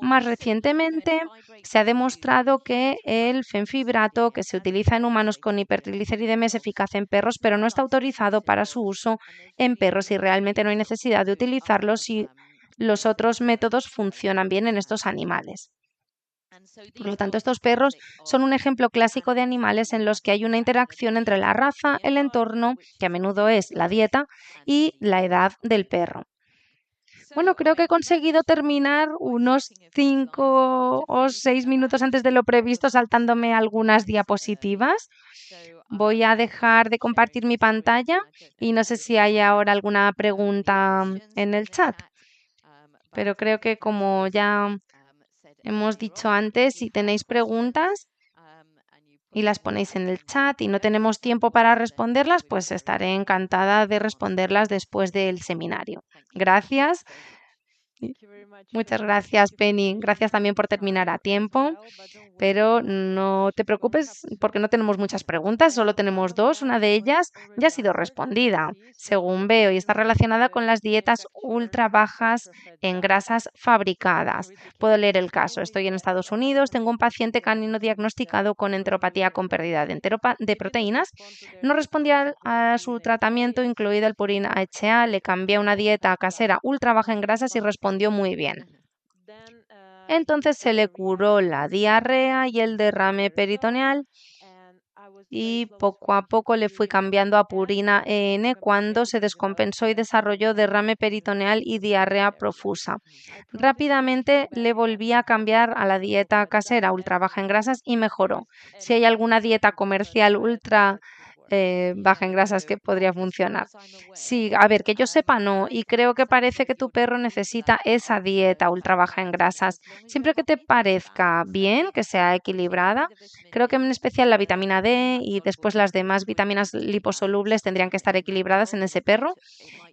Más recientemente, se ha demostrado que el fenfibrato, que se utiliza en humanos con hipertrigliceridemia, es eficaz en perros, pero no está autorizado para su uso en perros y realmente no hay necesidad de utilizarlo si los otros métodos funcionan bien en estos animales. Por lo tanto, estos perros son un ejemplo clásico de animales en los que hay una interacción entre la raza, el entorno, que a menudo es la dieta, y la edad del perro. Bueno, creo que he conseguido terminar unos 5 o 6 minutos antes de lo previsto, saltándome algunas diapositivas. Voy a dejar de compartir mi pantalla y no sé si hay ahora alguna pregunta en el chat, pero creo que como ya hemos dicho antes, si tenéis preguntas y las ponéis en el chat y no tenemos tiempo para responderlas, pues estaré encantada de responderlas después del seminario. Gracias. Muchas gracias, Penny. Gracias también por terminar a tiempo. Pero no te preocupes porque no tenemos muchas preguntas, solo tenemos dos. Una de ellas ya ha sido respondida, según veo, y está relacionada con las dietas ultra bajas en grasas fabricadas. Puedo leer el caso. Estoy en Estados Unidos, tengo un paciente canino diagnosticado con enteropatía con pérdida de proteínas. No respondía a su tratamiento, incluido el Purin AHA. Le cambié a una dieta casera ultra baja en grasas y respondió muy bien. Entonces se le curó la diarrea y el derrame peritoneal y poco a poco le fui cambiando a Purina EN cuando se descompensó y desarrolló derrame peritoneal y diarrea profusa. Rápidamente le volví a cambiar a la dieta casera ultra baja en grasas y mejoró. Si hay alguna dieta comercial ultra baja en grasas que podría funcionar. Sí, a ver, que yo sepa no, y creo que parece que tu perro necesita esa dieta ultra baja en grasas. Siempre que te parezca bien, que sea equilibrada, creo que en especial la vitamina D y después las demás vitaminas liposolubles tendrían que estar equilibradas en ese perro.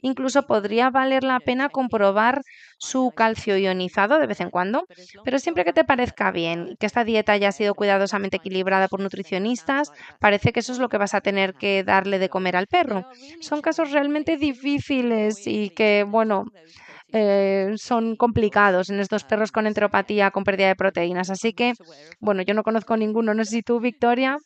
Incluso podría valer la pena comprobar su calcio ionizado de vez en cuando, pero siempre que te parezca bien y que esta dieta haya sido cuidadosamente equilibrada por nutricionistas, parece que eso es lo que vas a tener que darle de comer al perro. Son casos realmente difíciles y que, bueno, son complicados en estos perros con enteropatía, con pérdida de proteínas. Así que, bueno, yo no conozco ninguno, no sé si tú, Victoria.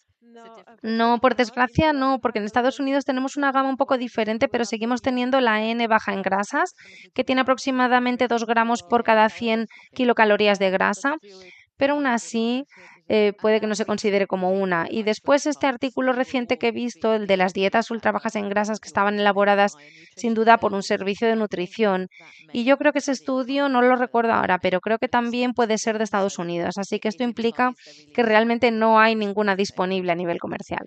No, por desgracia no, porque en Estados Unidos tenemos una gama un poco diferente, pero seguimos teniendo la N baja en grasas, que tiene aproximadamente 2 gramos por cada 100 kilocalorías de grasa, pero aún así puede que no se considere como una. Y después este artículo reciente que he visto, el de las dietas ultra bajas en grasas que estaban elaboradas sin duda por un servicio de nutrición. Y yo creo que ese estudio, no lo recuerdo ahora, pero creo que también puede ser de Estados Unidos. Así que esto implica que realmente no hay ninguna disponible a nivel comercial.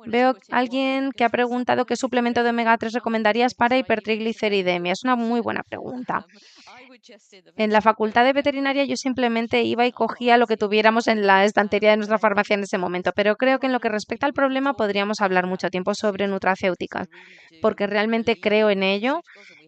Veo a alguien que ha preguntado qué suplemento de omega 3 recomendarías para hipertrigliceridemia. Es una muy buena pregunta. En la facultad de veterinaria yo simplemente iba y cogía lo que tuviéramos en la estantería de nuestra farmacia en ese momento, pero creo que en lo que respecta al problema podríamos hablar mucho tiempo sobre nutracéuticas, porque realmente creo en ello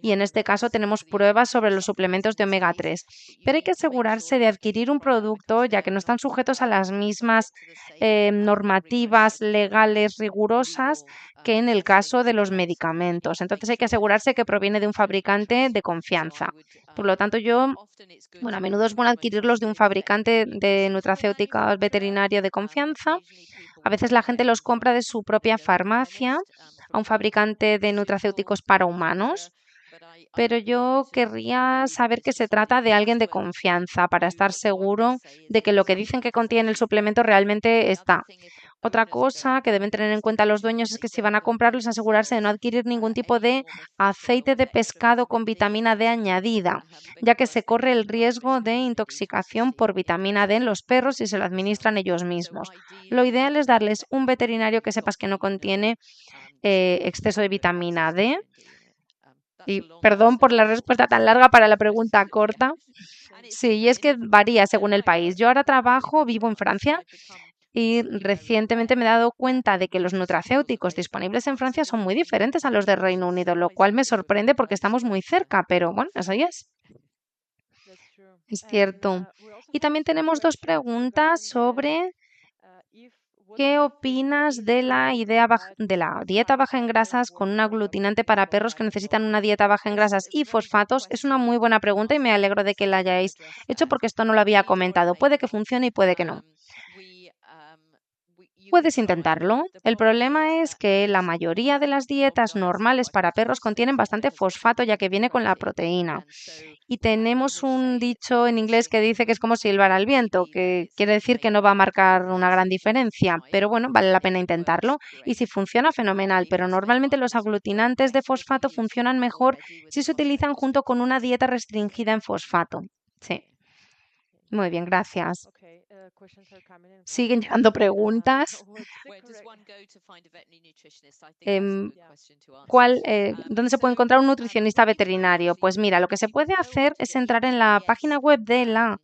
y en este caso tenemos pruebas sobre los suplementos de omega 3. Pero hay que asegurarse de adquirir un producto ya que no están sujetos a las mismas normativas legales rigurosas que en el caso de los medicamentos. Entonces hay que asegurarse que proviene de un fabricante de confianza. Por lo tanto, a menudo es bueno adquirirlos de un fabricante de nutracéuticos veterinario de confianza. A veces la gente los compra de su propia farmacia a un fabricante de nutracéuticos para humanos, pero yo querría saber que se trata de alguien de confianza para estar seguro de que lo que dicen que contiene el suplemento realmente está. Otra cosa que deben tener en cuenta los dueños es que si van a comprarlos, asegurarse de no adquirir ningún tipo de aceite de pescado con vitamina D añadida, ya que se corre el riesgo de intoxicación por vitamina D en los perros si se lo administran ellos mismos. Lo ideal es darles un veterinario que sepas que no contiene exceso de vitamina D. Y perdón por la respuesta tan larga para la pregunta corta. Sí, y es que varía según el país. Yo ahora vivo en Francia y recientemente me he dado cuenta de que los nutracéuticos disponibles en Francia son muy diferentes a los del Reino Unido, lo cual me sorprende porque estamos muy cerca, pero bueno, eso ya es. Es cierto. Y también tenemos dos preguntas sobre ¿qué opinas de la idea de la dieta baja en grasas con un aglutinante para perros que necesitan una dieta baja en grasas y fosfatos? Es una muy buena pregunta y me alegro de que la hayáis hecho porque esto no lo había comentado. Puede que funcione y puede que no. Puedes intentarlo. El problema es que la mayoría de las dietas normales para perros contienen bastante fosfato ya que viene con la proteína. Y tenemos un dicho en inglés que dice que es como silbar al viento, que quiere decir que no va a marcar una gran diferencia, pero bueno, vale la pena intentarlo. Y si funciona, fenomenal, pero normalmente los aglutinantes de fosfato funcionan mejor si se utilizan junto con una dieta restringida en fosfato. Sí, muy bien, gracias. Siguen llegando preguntas. Em, ¿Dónde se puede encontrar un nutricionista veterinario? Pues mira, lo que se puede hacer es entrar en la página web de la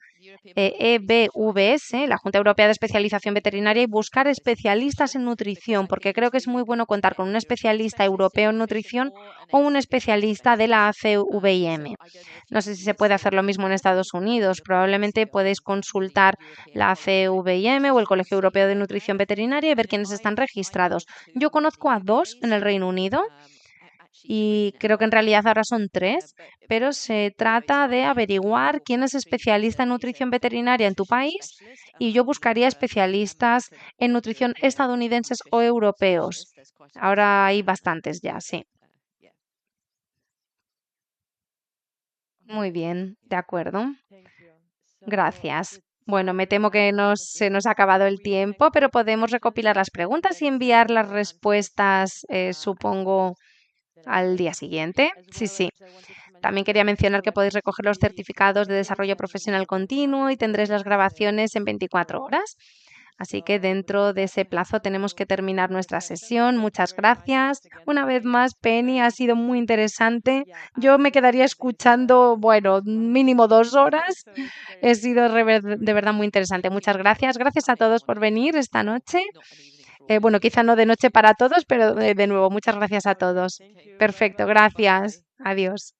EBVS, la Junta Europea de Especialización Veterinaria, y buscar especialistas en nutrición, porque creo que es muy bueno contar con un especialista europeo en nutrición o un especialista de la ACVIM. No sé si se puede hacer lo mismo en Estados Unidos. Probablemente podéis consultar la ACVIM o el Colegio Europeo de Nutrición Veterinaria y ver quiénes están registrados. Yo conozco a 2 en el Reino Unido y creo que en realidad ahora son 3, pero se trata de averiguar quién es especialista en nutrición veterinaria en tu país y yo buscaría especialistas en nutrición estadounidenses o europeos. Ahora hay bastantes ya, sí. Muy bien, de acuerdo. Gracias. Bueno, me temo que se nos ha acabado el tiempo, pero podemos recopilar las preguntas y enviar las respuestas, supongo, al día siguiente. Sí, sí. También quería mencionar que podéis recoger los certificados de desarrollo profesional continuo y tendréis las grabaciones en 24 horas. Así que dentro de ese plazo tenemos que terminar nuestra sesión. Muchas gracias. Una vez más, Penny, ha sido muy interesante. Yo me quedaría escuchando, bueno, mínimo 2 horas. Ha sido de verdad muy interesante. Muchas gracias. Gracias a todos por venir esta noche. Bueno, quizá no de noche para todos, pero de nuevo, muchas gracias a todos. Perfecto, gracias. Adiós.